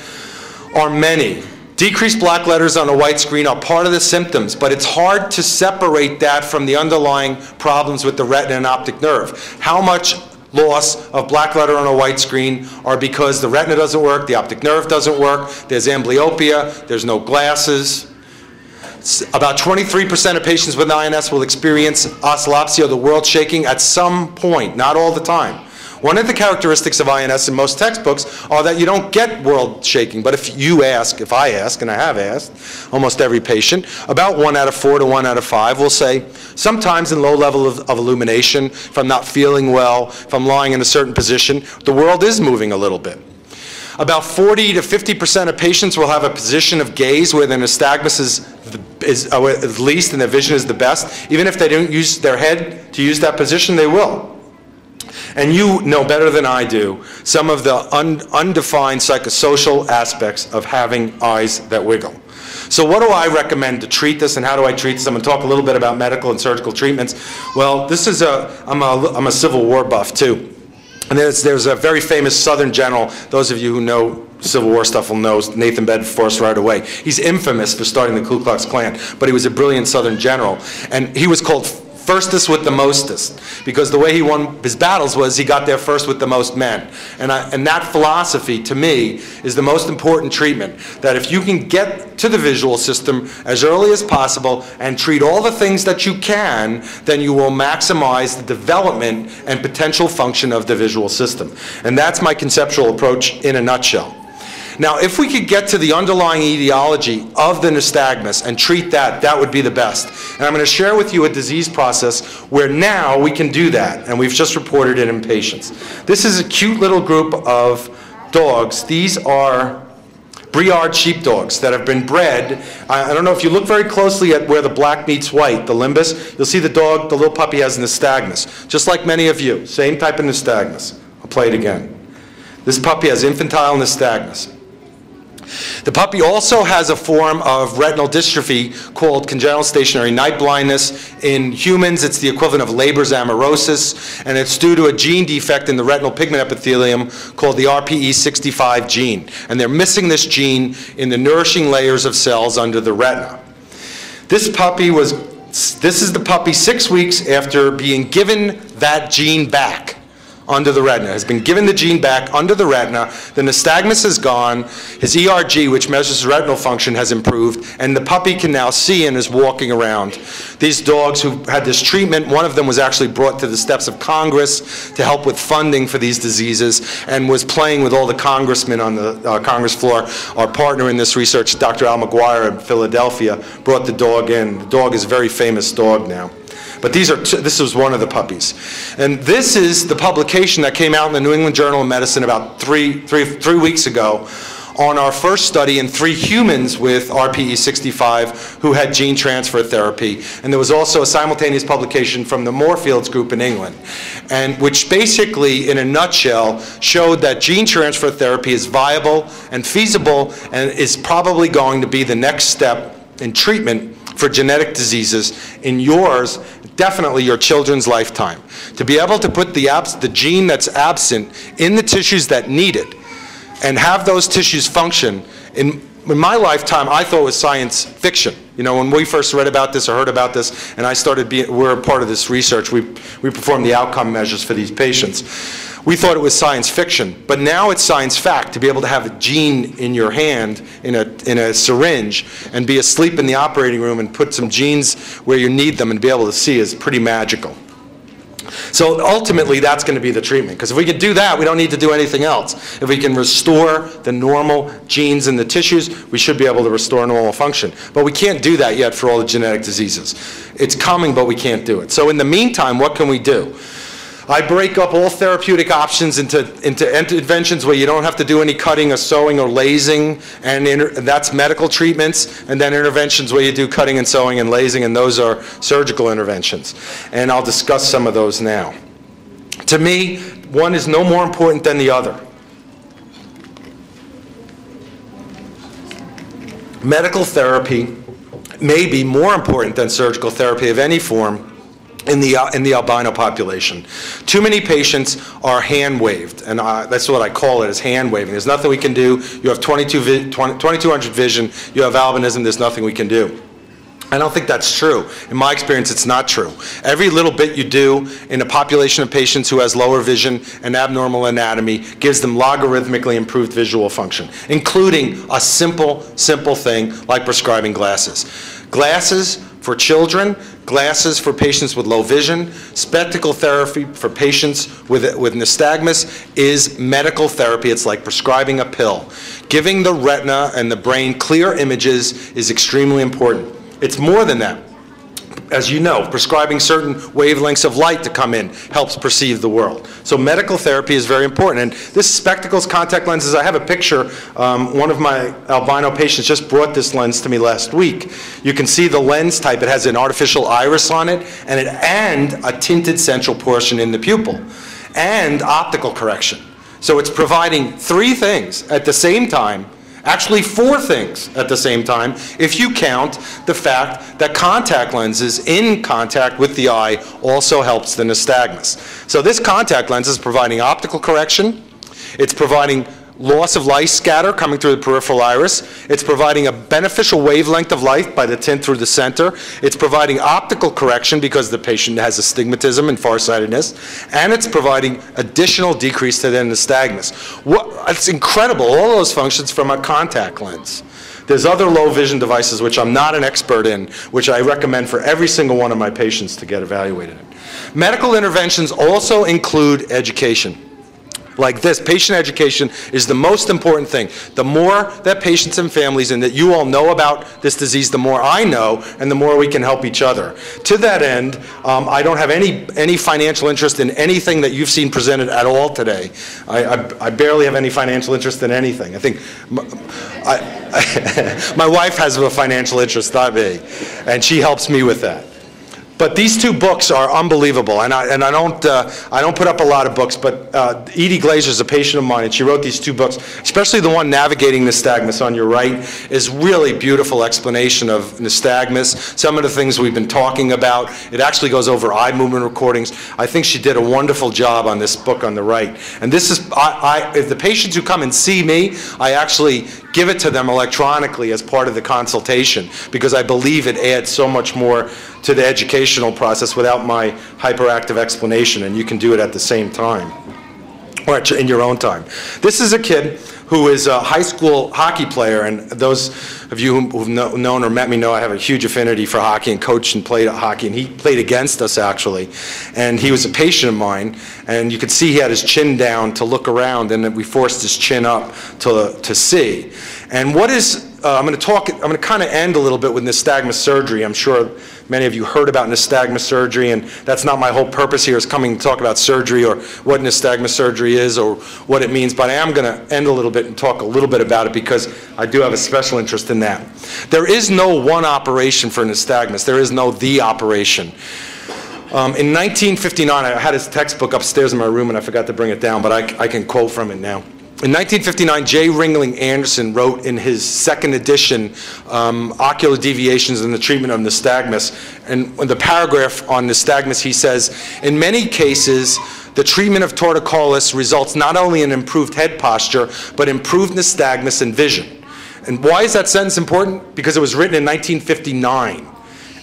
are many. Decreased black letters on a white screen are part of the symptoms, but it's hard to separate that from the underlying problems with the retina and optic nerve. How much loss of black letter on a white screen are because the retina doesn't work, the optic nerve doesn't work, there's amblyopia, there's no glasses. About 23% of patients with INS will experience oscillopsia, the world shaking, at some point, not all the time. One of the characteristics of INS in most textbooks are that you don't get world shaking, but if I ask, and I have asked almost every patient, about 1 out of 4 to 1 out of 5 will say, sometimes in low level of illumination, if I'm not feeling well, if I'm lying in a certain position, the world is moving a little bit. About 40 to 50% of patients will have a position of gaze where their nystagmus is at least and their vision is the best. Even if they don't use their head to use that position, they will. And you know better than I do some of the undefined psychosocial aspects of having eyes that wiggle. So what do I recommend to treat this, and how do I treat this? I'm going to talk a little bit about medical and surgical treatments. Well, this is I'm a Civil War buff too. And there's a very famous Southern general, those of you who know Civil War stuff will know Nathan Bedford right away. He's infamous for starting the Ku Klux Klan, but he was a brilliant Southern general. And he was called firstest with the mostest, because the way he won his battles was he got there first with the most men. And that philosophy, to me, is the most important treatment, that if you can get to the visual system as early as possible and treat all the things that you can, then you will maximize the development and potential function of the visual system. And that's my conceptual approach in a nutshell. Now, if we could get to the underlying etiology of the nystagmus and treat that, that would be the best. And I'm going to share with you a disease process where now we can do that, and we've just reported it in patients. This is a cute little group of dogs. These are Briard sheepdogs that have been bred. I don't know if you look very closely at where the black meets white, the limbus, you'll see the dog, the little puppy has nystagmus, just like many of you, same type of nystagmus. I'll play it again. This puppy has infantile nystagmus. The puppy also has a form of retinal dystrophy called congenital stationary night blindness. In humans, it's the equivalent of Leber's amaurosis, and it's due to a gene defect in the retinal pigment epithelium called the RPE65 gene. And they're missing this gene in the nourishing layers of cells under the retina. This is the puppy 6 weeks after being given that gene back under the retina, has been given the gene back under the retina, the nystagmus is gone, his ERG, which measures his retinal function, has improved, and the puppy can now see and is walking around. These dogs who had this treatment, one of them was actually brought to the steps of Congress to help with funding for these diseases, and was playing with all the congressmen on the Congress floor. Our partner in this research, Dr. Al McGuire of Philadelphia, brought the dog in. The dog is a very famous dog now. But this was one of the puppies. And this is the publication that came out in the New England Journal of Medicine about three weeks ago on our first study in 3 humans with RPE65 who had gene transfer therapy. And there was also a simultaneous publication from the Moorfields group in England, and which basically, in a nutshell, showed that gene transfer therapy is viable and feasible and is probably going to be the next step in treatment for genetic diseases in yours, definitely your children's lifetime. To be able to put the gene that's absent in the tissues that need it and have those tissues function, in my lifetime, I thought it was science fiction. You know, when we first read about this or heard about this, and we're a part of this research, we performed the outcome measures for these patients. We thought it was science fiction, but now it's science fact. To be able to have a gene in your hand, in a syringe, and be asleep in the operating room and put some genes where you need them and be able to see is pretty magical. So ultimately, that's going to be the treatment, because if we can do that, we don't need to do anything else. If we can restore the normal genes in the tissues, we should be able to restore normal function. But we can't do that yet for all the genetic diseases. It's coming, but we can't do it. So in the meantime, what can we do? I break up all therapeutic options into interventions where you don't have to do any cutting or sewing or lasing, and that's medical treatments, and then interventions where you do cutting and sewing and lasing, and those are surgical interventions. And I'll discuss some of those now. To me, one is no more important than the other. Medical therapy may be more important than surgical therapy of any form in the albino population. Too many patients are hand-waved, and that's what I call it, is hand-waving. There's nothing we can do. You have 2200 vision, you have albinism, there's nothing we can do. I don't think that's true. In my experience, it's not true. Every little bit you do in a population of patients who has lower vision and abnormal anatomy gives them logarithmically improved visual function, including a simple thing like prescribing glasses. Glasses for children, glasses for patients with low vision, spectacle therapy for patients with nystagmus is medical therapy. It's like prescribing a pill. Giving the retina and the brain clear images is extremely important. It's more than that. As you know, prescribing certain wavelengths of light to come in helps perceive the world. So medical therapy is very important. And this spectacles, contact lenses, I have a picture. One of my albino patients just brought this lens to me last week. You can see the lens type. It has an artificial iris on it and a tinted central portion in the pupil and optical correction. So it's providing 3 things at the same time Actually, 4 things at the same time, if you count the fact that contact lenses in contact with the eye also helps the nystagmus. So this contact lens is providing optical correction, it's providing loss of light scatter coming through the peripheral iris. It's providing a beneficial wavelength of light by the tint through the center. It's providing optical correction because the patient has astigmatism and farsightedness. And it's providing additional decrease to the nystagmus. It's incredible, all those functions from a contact lens. There's other low vision devices which I'm not an expert in, which I recommend for every single one of my patients to get evaluated in. Medical interventions also include education. Like this, patient education is the most important thing. The more that patients and families and that you all know about this disease, the more I know and the more we can help each other. To that end, I don't have any financial interest in anything that you've seen presented at all today. I barely have any financial interest in anything. I think my wife has a financial interest, not me, and she helps me with that. But these 2 books are unbelievable, and I don't put up a lot of books, but Edie Glazer is a patient of mine, and she wrote these 2 books, especially the one, Navigating Nystagmus, on your right, is really beautiful explanation of nystagmus, some of the things we've been talking about. It actually goes over eye movement recordings. I think she did a wonderful job on this book on the right. And this is, if the patients who come and see me, I actually give it to them electronically as part of the consultation, because I believe it adds so much more to the educational process without my hyperactive explanation, and you can do it at the same time, or in your own time. This is a kid who is a high school hockey player, and those of you who've known or met me know I have a huge affinity for hockey and coached and played hockey, and he played against us actually, and he was a patient of mine, and you could see he had his chin down to look around, and we forced his chin up to see. And what is, I'm going to kind of end a little bit with nystagmus surgery. I'm sure many of you heard about nystagmus surgery, and that's not my whole purpose here, is coming to talk about surgery or what nystagmus surgery is or what it means, but I am going to end a little bit and talk a little bit about it because I do have a special interest in that. There is no one operation for nystagmus. There is no the operation. In 1959, I had his textbook upstairs in my room and I forgot to bring it down, but I can quote from it now. In 1959, J. Ringling Anderson wrote in his 2nd edition, Ocular Deviations in the Treatment of Nystagmus, and in the paragraph on nystagmus he says, in many cases, the treatment of torticollis results not only in improved head posture, but improved nystagmus and vision. And why is that sentence important? Because it was written in 1959.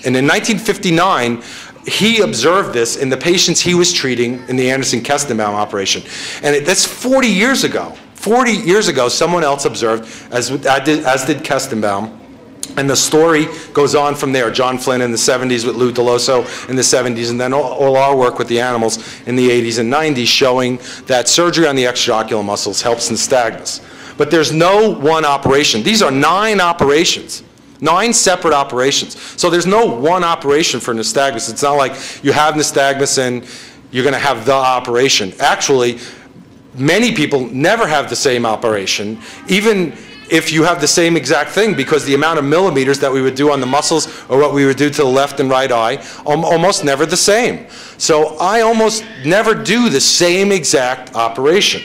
And in 1959, he observed this in the patients he was treating in the Anderson-Kestenbaum operation. And that's 40 years ago. 40 years ago, someone else observed, as did Kestenbaum, and the story goes on from there. John Flynn in the 70s with Lou Deloso in the 70s, and then all our work with the animals in the 80s and 90s showing that surgery on the extraocular muscles helps nystagmus. But there's no one operation. These are 9 operations. 9 separate operations. So there's no one operation for nystagmus. It's not like you have nystagmus and you're going to have the operation. Actually, many people never have the same operation, even if you have the same exact thing, because the amount of millimeters that we would do on the muscles or what we would do to the left and right eye, almost never the same. So I almost never do the same exact operation.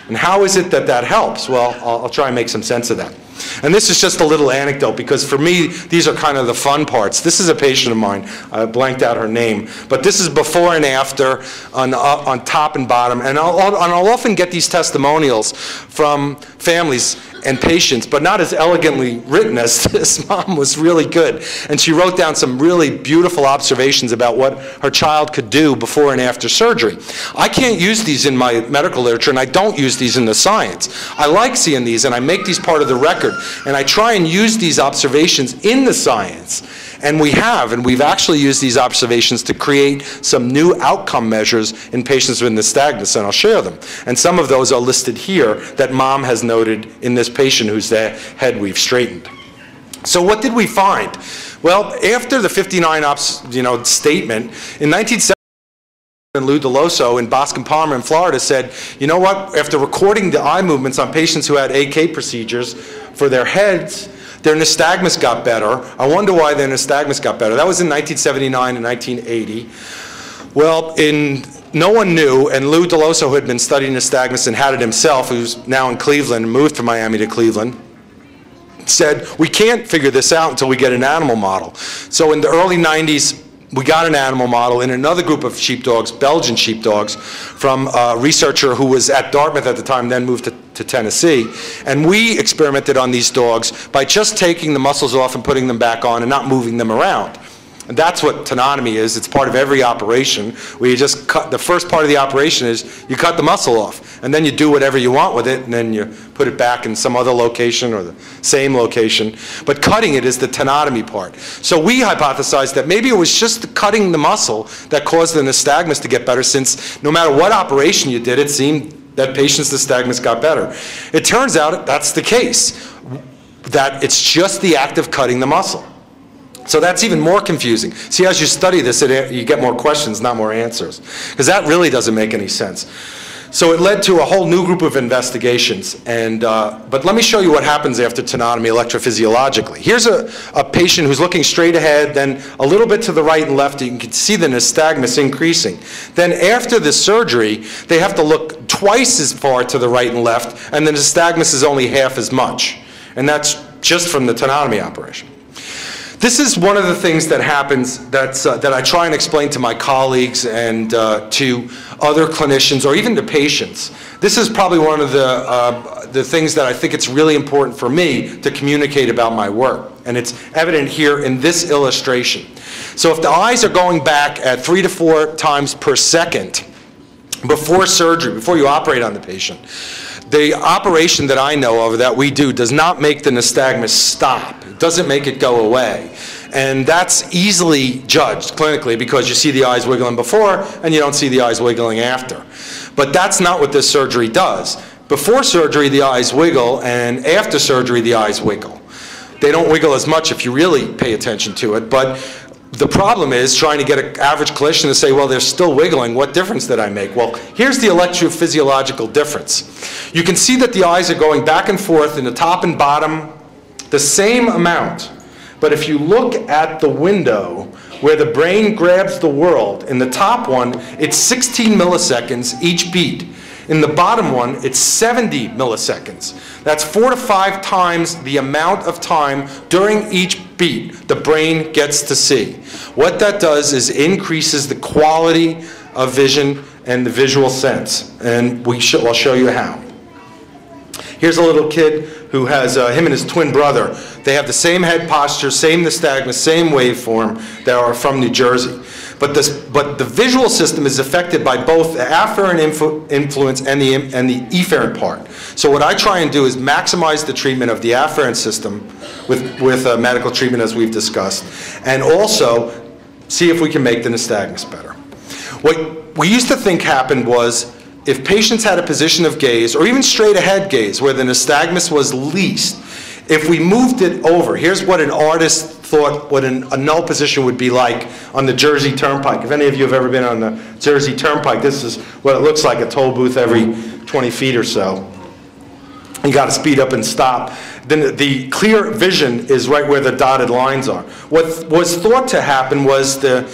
And how is it that that helps? Well, I'll try and make some sense of that. And this is just a little anecdote, because for me, these are kind of the fun parts. This is a patient of mine. I blanked out her name. But this is before and after on top and bottom. And I'll often get these testimonials from families and patients, but not as elegantly written as this. Mom was really good. And she wrote down some really beautiful observations about what her child could do before and after surgery. I can't use these in my medical literature, and I don't use these in the science. I like seeing these, and I make these part of the record. And I try and use these observations in the science. And we've actually used these observations to create some new outcome measures in patients with nystagmus, and I'll share them. And some of those are listed here that Mom has noted in this patient whose head we've straightened. So what did we find? Well, after the 59 statement, in 1970, Lou Deloso in Boston Palmer in Florida said, you know what, after recording the eye movements on patients who had AK procedures for their heads, their nystagmus got better. I wonder why their nystagmus got better. That was in 1979 and 1980. Well, no one knew, and Lou Deloso, who had been studying nystagmus and had it himself, who's now in Cleveland and moved from Miami to Cleveland, said, we can't figure this out until we get an animal model. So in the early 90s, we got an animal model in another group of sheepdogs, Belgian sheepdogs, from a researcher who was at Dartmouth at the time, then moved to Tennessee. And we experimented on these dogs by just taking the muscles off and putting them back on and not moving them around. And that's what tenotomy is. It's part of every operation where you just cut, the first part of the operation is you cut the muscle off, and then you do whatever you want with it, and then you put it back in some other location or the same location. But cutting it is the tenotomy part. So we hypothesized that maybe it was just cutting the muscle that caused the nystagmus to get better, since no matter what operation you did, it seemed that patients' nystagmus got better. It turns out that's the case, that it's just the act of cutting the muscle. So that's even more confusing. See, as you study this, you get more questions, not more answers, because that really doesn't make any sense. So it led to a whole new group of investigations. But let me show you what happens after tenotomy electrophysiologically. Here's a patient who's looking straight ahead, then a little bit to the right and left. You can see the nystagmus increasing. Then after the surgery, they have to look twice as far to the right and left, and the nystagmus is only half as much. And that's just from the tenotomy operation. This is one of the things that happens that I try and explain to my colleagues and to other clinicians or even to patients. This is probably one of the things that I think it's really important for me to communicate about my work. And it's evident here in this illustration. So if the eyes are going back at 3 to 4 times per second before surgery, before you operate on the patient, the operation that I know of that we do does not make the nystagmus stop. It doesn't make it go away. And that's easily judged clinically because you see the eyes wiggling before and you don't see the eyes wiggling after. But that's not what this surgery does. Before surgery, the eyes wiggle, and after surgery, the eyes wiggle. They don't wiggle as much if you really pay attention to it, but the problem is trying to get an average clinician to say, well, they're still wiggling. What difference did I make? Well, here's the electrophysiological difference. You can see that the eyes are going back and forth in the top and bottom the same amount. But if you look at the window where the brain grabs the world, in the top one, it's 16 milliseconds each beat. In the bottom one, it's 70 milliseconds. That's 4 to 5 times the amount of time during each beat the brain gets to see. What that does is increases the quality of vision and the visual sense. And I'll show you how. Here's a little kid who has him and his twin brother. They have the same head posture, same nystagmus, same waveform. They are from New Jersey. But the visual system is affected by both the afferent influence and the efferent part. So what I try and do is maximize the treatment of the afferent system with medical treatment, as we've discussed, and also see if we can make the nystagmus better. What we used to think happened was if patients had a position of gaze, or even straight ahead gaze, where the nystagmus was least, if we moved it over, here's what an artist thought what a null position would be like on the Jersey Turnpike. If any of you have ever been on the Jersey Turnpike, this is what it looks like, a toll booth every 20 feet or so. You got to speed up and stop. Then the clear vision is right where the dotted lines are. What was thought to happen was the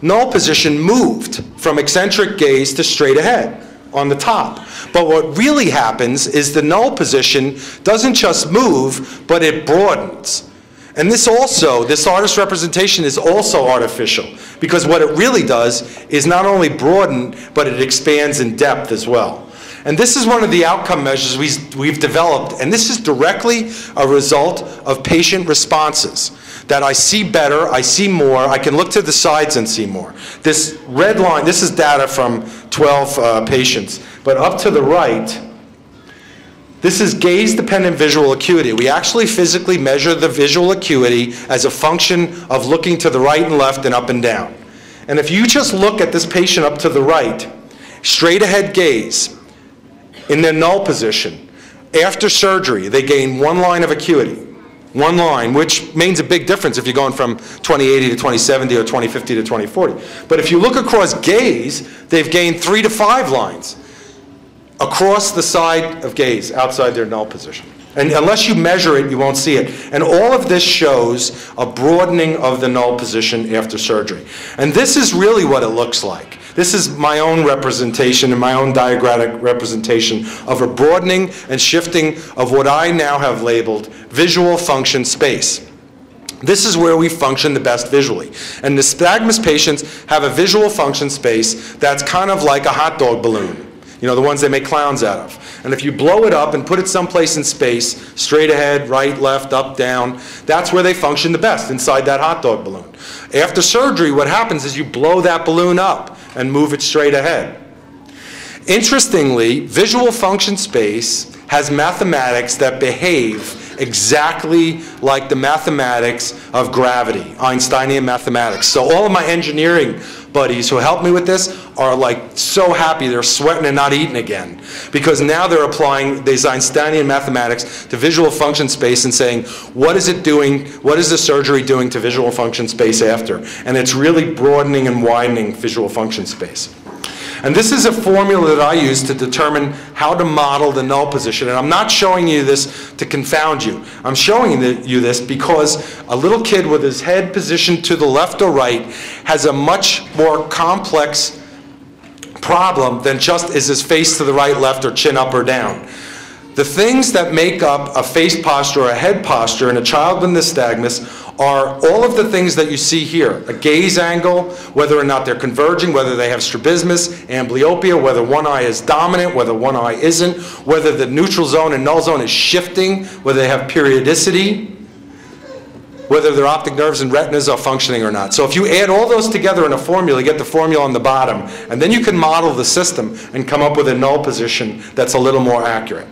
null position moved from eccentric gaze to straight ahead on the top. But what really happens is the null position doesn't just move, but it broadens. And this artist representation is also artificial, because what it really does is not only broaden, but it expands in depth as well. And this is one of the outcome measures we've developed, and this is directly a result of patient responses. That I see better, I see more, I can look to the sides and see more. This red line, this is data from 12 patients, but up to the right, this is gaze-dependent visual acuity. We actually physically measure the visual acuity as a function of looking to the right and left and up and down. And if you just look at this patient up to the right, straight ahead gaze, in their null position, after surgery, they gain 1 line of acuity. 1 line, which means a big difference if you're going from 20/80 to 20/70 or 20/50 to 20/40. But if you look across gaze, they've gained 3 to 5 lines across the side of gaze, outside their null position. And unless you measure it, you won't see it. And all of this shows a broadening of the null position after surgery. And this is really what it looks like. This is my own representation and my own diagrammatic representation of a broadening and shifting of what I now have labeled visual function space. This is where we function the best visually. And nystagmus patients have a visual function space that's kind of like a hot dog balloon. You know, the ones they make clowns out of. And if you blow it up and put it someplace in space, straight ahead, right, left, up, down, that's where they function the best, inside that hot dog balloon. After surgery, what happens is you blow that balloon up and move it straight ahead. Interestingly, visual function space has mathematics that behave exactly like the mathematics of gravity, Einsteinian mathematics. So all of my engineering buddies who help me with this are like so happy they're sweating and not eating again, because now they're applying these Einsteinian mathematics to visual function space and saying, what is it doing, what is the surgery doing to visual function space after? And it's really broadening and widening visual function space. And this is a formula that I use to determine how to model the null position. And I'm not showing you this to confound you. I'm showing you this because a little kid with his head positioned to the left or right has a much more complex problem than just is his face to the right, left, or chin up or down. The things that make up a face posture or a head posture in a child with nystagmus are all of the things that you see here. A gaze angle, whether or not they're converging, whether they have strabismus, amblyopia, whether one eye is dominant, whether one eye isn't, whether the neutral zone and null zone is shifting, whether they have periodicity, whether their optic nerves and retinas are functioning or not. So if you add all those together in a formula, you get the formula on the bottom, and then you can model the system and come up with a null position that's a little more accurate.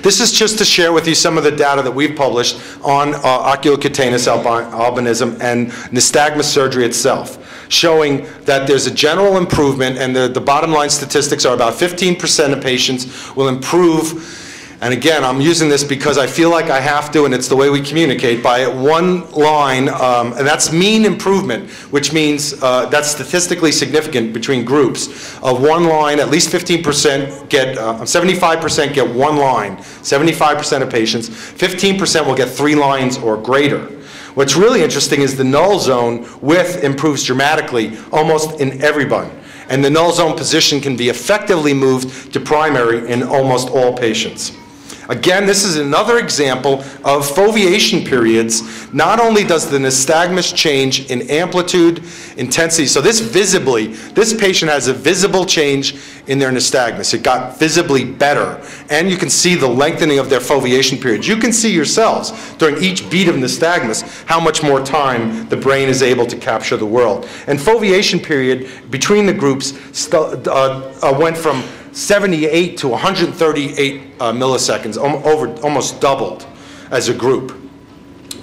This is just to share with you some of the data that we've published on oculocutaneous albinism and nystagmus surgery itself, showing that there's a general improvement, and the bottom line statistics are about 15% of patients will improve. And again, I'm using this because I feel like I have to, and it's the way we communicate, by one line, and that's mean improvement, which means that's statistically significant between groups. Of one line, at least 15% get, 75% get one line, 75% of patients, 15% will get 3 lines or greater. What's really interesting is the null zone width improves dramatically almost in everyone. And the null zone position can be effectively moved to primary in almost all patients. Again, this is another example of foveation periods. Not only does the nystagmus change in amplitude, intensity, so this patient has a visible change in their nystagmus. It got visibly better. And you can see the lengthening of their foveation periods. You can see yourselves during each beat of nystagmus how much more time the brain is able to capture the world. And foveation period between the groups went from 78 to 138 milliseconds, almost doubled as a group.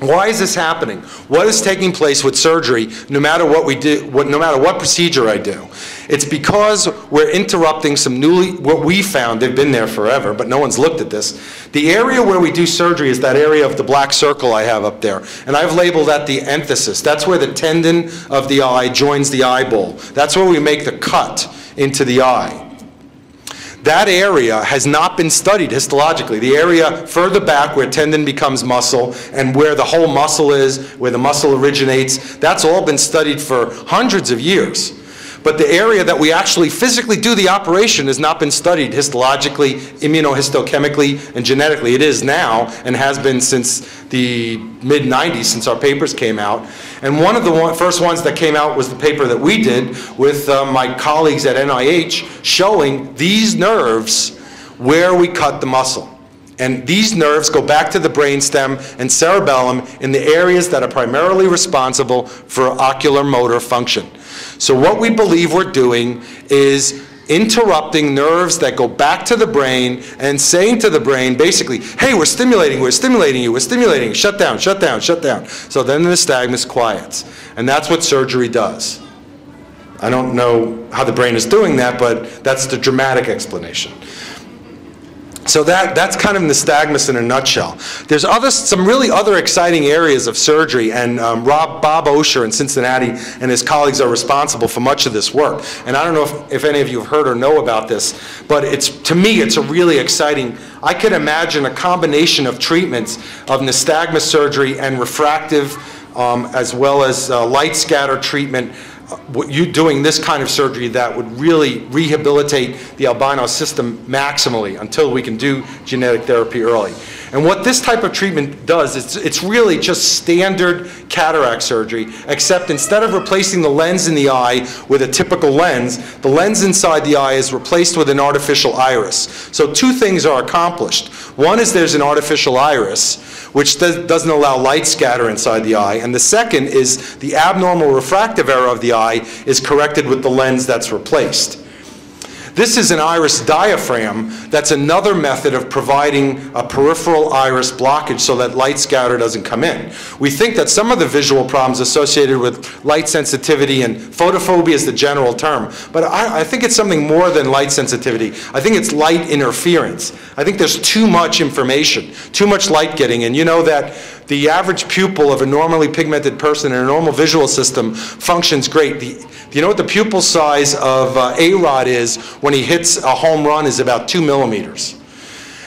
Why is this happening? What is taking place with surgery, no matter what we do, no matter what procedure I do? It's because we're interrupting some what we found, they've been there forever, but no one's looked at this. The area where we do surgery is that area of the black circle I have up there. And I've labeled that the enthesis. That's where the tendon of the eye joins the eyeball. That's where we make the cut into the eye. That area has not been studied histologically. The area further back where tendon becomes muscle and where the whole muscle is, where the muscle originates, that's all been studied for hundreds of years. But the area that we actually physically do the operation has not been studied histologically, immunohistochemically, and genetically. It is now and has been since the mid-90s, since our papers came out. And one of the first ones that came out was the paper that we did with my colleagues at NIH, showing these nerves where we cut the muscle. And these nerves go back to the brainstem and cerebellum in the areas that are primarily responsible for ocular motor function. So what we believe we're doing is interrupting nerves that go back to the brain and saying to the brain, basically, hey, we're stimulating you, shut down, shut down, shut down. So then the nystagmus quiets. And that's what surgery does. I don't know how the brain is doing that, but that's the dramatic explanation. So that's kind of nystagmus in a nutshell. There's some really other exciting areas of surgery, and Bob Osher in Cincinnati and his colleagues are responsible for much of this work. And I don't know if any of you have heard or know about this, but to me it's a really exciting. I could imagine a combination of treatments of nystagmus surgery and refractive as well as light scatter treatment you doing this kind of surgery that would really rehabilitate the albino system maximally until we can do genetic therapy early. And what this type of treatment does, it's really just standard cataract surgery, except instead of replacing the lens in the eye with a typical lens, the lens inside the eye is replaced with an artificial iris. So two things are accomplished. One is there's an artificial iris, which doesn't allow light scatter inside the eye. And the second is the abnormal refractive error of the eye is corrected with the lens that's replaced. This is an iris diaphragm. That's another method of providing a peripheral iris blockage so that light scatter doesn't come in. We think that some of the visual problems associated with light sensitivity, and photophobia is the general term, but I think it's something more than light sensitivity. I think it's light interference. I think there's too much information, too much light getting in. You know that the average pupil of a normally pigmented person in a normal visual system functions great. You know what the pupil size of A-Rod is when he hits a home run is about 2 millimeters.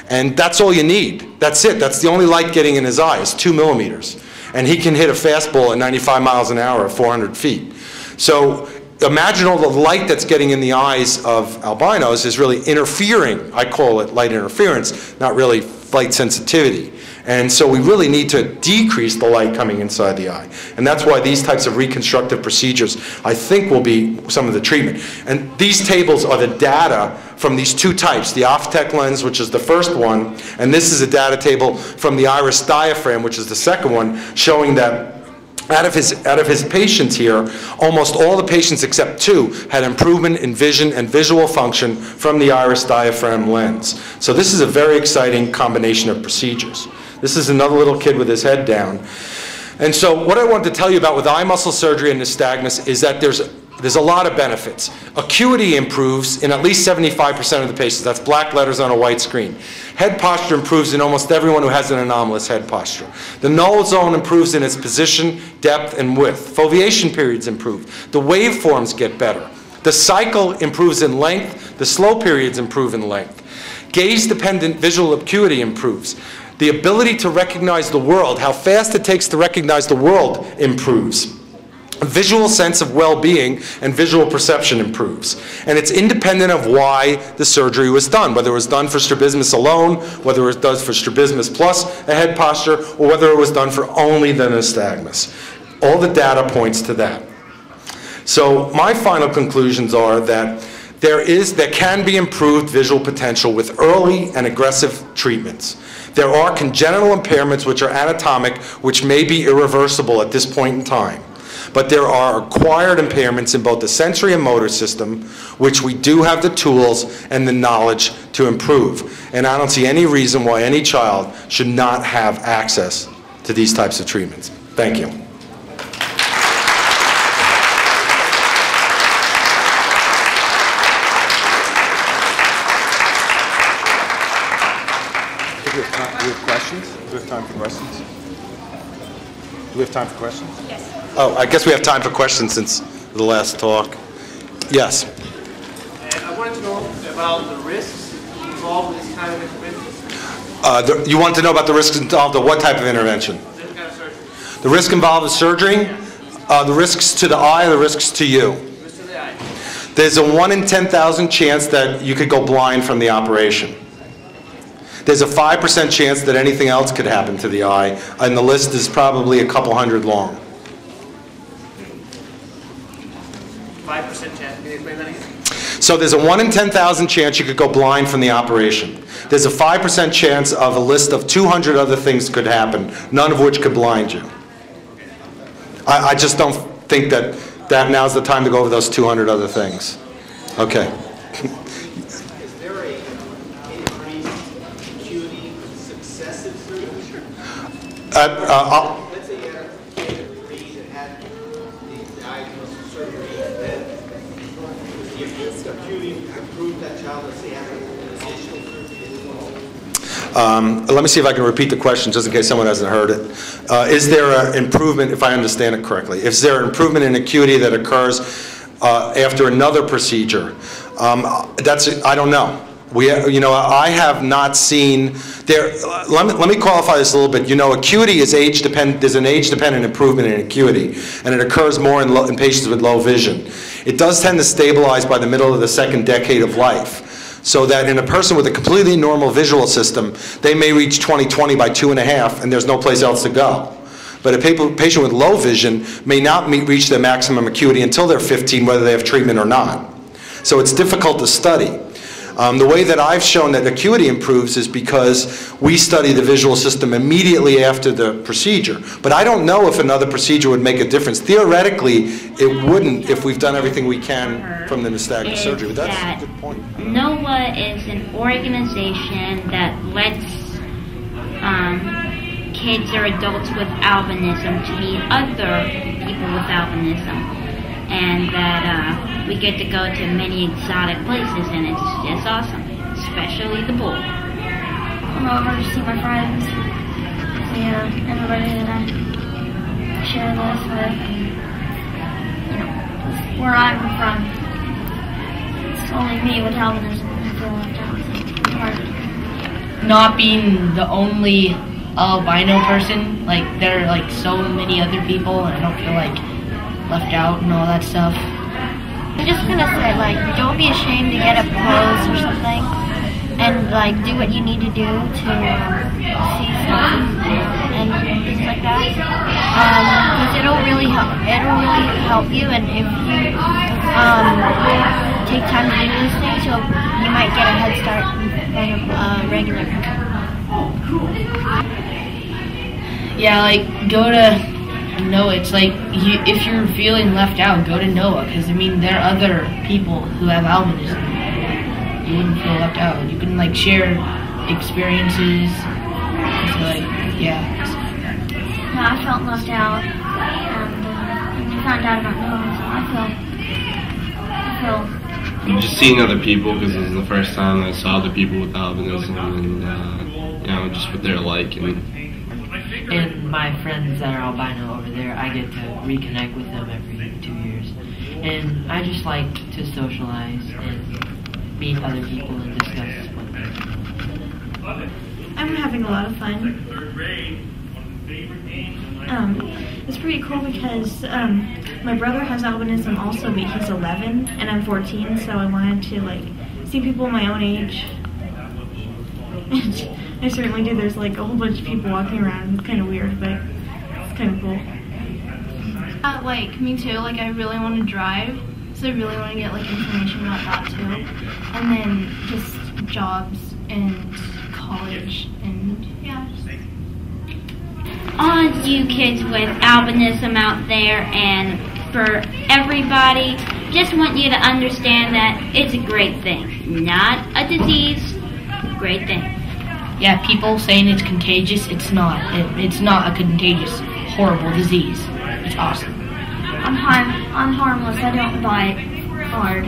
And that's all you need. That's it. That's the only light getting in his eye is 2 millimeters. And he can hit a fastball at 95 miles an hour at 400 feet. So imagine all the light that's getting in the eyes of albinos is really interfering. I call it light interference, not really light sensitivity. And so we really need to decrease the light coming inside the eye. And that's why these types of reconstructive procedures, I think, will be some of the treatment. And these tables are the data from these two types, the Ophtec lens, which is the first one, and this is a data table from the iris diaphragm, which is the second one, showing that out of his patients here, almost all the patients except 2 had improvement in vision and visual function from the iris diaphragm lens. So this is a very exciting combination of procedures. This is another little kid with his head down. And so what I wanted to tell you about with eye muscle surgery and nystagmus is that there's a lot of benefits. Acuity improves in at least 75% of the patients. That's black letters on a white screen. Head posture improves in almost everyone who has an anomalous head posture. The null zone improves in its position, depth, and width. Foveation periods improve. The waveforms get better. The cycle improves in length. The slow periods improve in length. Gaze-dependent visual acuity improves. The ability to recognize the world, how fast it takes to recognize the world, improves. A visual sense of well-being and visual perception improves. And it's independent of why the surgery was done, whether it was done for strabismus alone, whether it was done for strabismus plus a head posture, or whether it was done for only the nystagmus. All the data points to that. So my final conclusions are that there can be improved visual potential with early and aggressive treatments. There are congenital impairments which are anatomic, which may be irreversible at this point in time. But there are acquired impairments in both the sensory and motor system, which we do have the tools and the knowledge to improve. And I don't see any reason why any child should not have access to these types of treatments. Thank you. Do we have questions? Do we have time for questions? Do we have time for questions? Yes. Oh, I guess we have time for questions since the last talk. Yes. I wanted to know about the risks involved in this kind of intervention. You want to know about the risks involved in what type of intervention? This kind of surgery. The risk involved in surgery? The risks to the eye or the risks to you? Risk to the eye. There's a 1 in 10,000 chance that you could go blind from the operation. There's a 5% chance that anything else could happen to the eye, and the list is probably a couple hundred long. 5% chance. Can you explain that again? So there's a 1 in 10,000 chance you could go blind from the operation. There's a 5% chance of a list of 200 other things could happen, none of which could blind you. I just don't think that now's the time to go over those 200 other things. Okay. Is there a increased acuity with successive surgery? Let's say you had a kid that read and had the diagnosis surgery, and then the acuity improved that child, let's say, after an additional surgery as well. Let me see if I can repeat the question just in case someone hasn't heard it. Is there an improvement, if I understand it correctly, is there an improvement in acuity that occurs after another procedure? I don't know. I have not seen there. Let me qualify this a little bit. Acuity is age dependent. There's an age-dependent improvement in acuity, and it occurs more in patients with low vision. It does tend to stabilize by the middle of the second decade of life, so that in a person with a completely normal visual system, they may reach 20/20 by 2.5, and there's no place else to go. But a patient with low vision may not reach their maximum acuity until they're 15, whether they have treatment or not. So it's difficult to study. The way that I've shown that acuity improves is because we study the visual system immediately after the procedure. But I don't know if another procedure would make a difference. Theoretically, it wouldn't if we've done everything we can from the nystagmus surgery. But that's a good point. NOAA is an organization that lets kids or adults with albinism to meet other people with albinism. And that we get to go to many exotic places, and it's just awesome, especially the bowl. I'm over to see my friends, see everybody that I share this with, and, where I'm from, it's only me with albinism I feel left out. It's hard. Not being the only albino person, there are so many other people, and I don't feel left out and all that stuff. I'm just gonna say, don't be ashamed to get a pose or something, and do what you need to do to see stuff and things like that. Because it'll really help. It'll really help you, and if you take time to do these things, you might get a head start on regular people. Yeah, go to. No, it's if you're feeling left out, go to NOAA, because there are other people who have albinism. You wouldn't feel left out. You can share experiences. Yeah. No, I felt left out, and when I found out about NOAA, I feel. Just seeing other people, because this is the first time I saw other people with albinism, and just what they're like. And my friends that are albino over there, I get to reconnect with them every 2 years. And I just like to socialize and meet other people and discuss with them. I'm having a lot of fun. It's pretty cool because my brother has albinism also, but he's 11 and I'm 14, so I wanted to see people my own age. And I certainly do. There's a whole bunch of people walking around. It's kind of weird, but it's kind of cool. Me too. I really want to drive, so I really want to get information about that too. And then just jobs and college and yeah. All you kids with albinism out there, and for everybody, just want you to understand that it's a great thing, not a disease. Great thing. Yeah, people saying it's contagious, it's not. It's not a contagious, horrible disease. It's awesome. I'm harmless. I don't bite hard.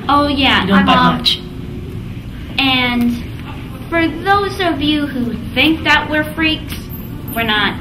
Oh yeah. You don't bite much. And for those of you who think that we're freaks, we're not.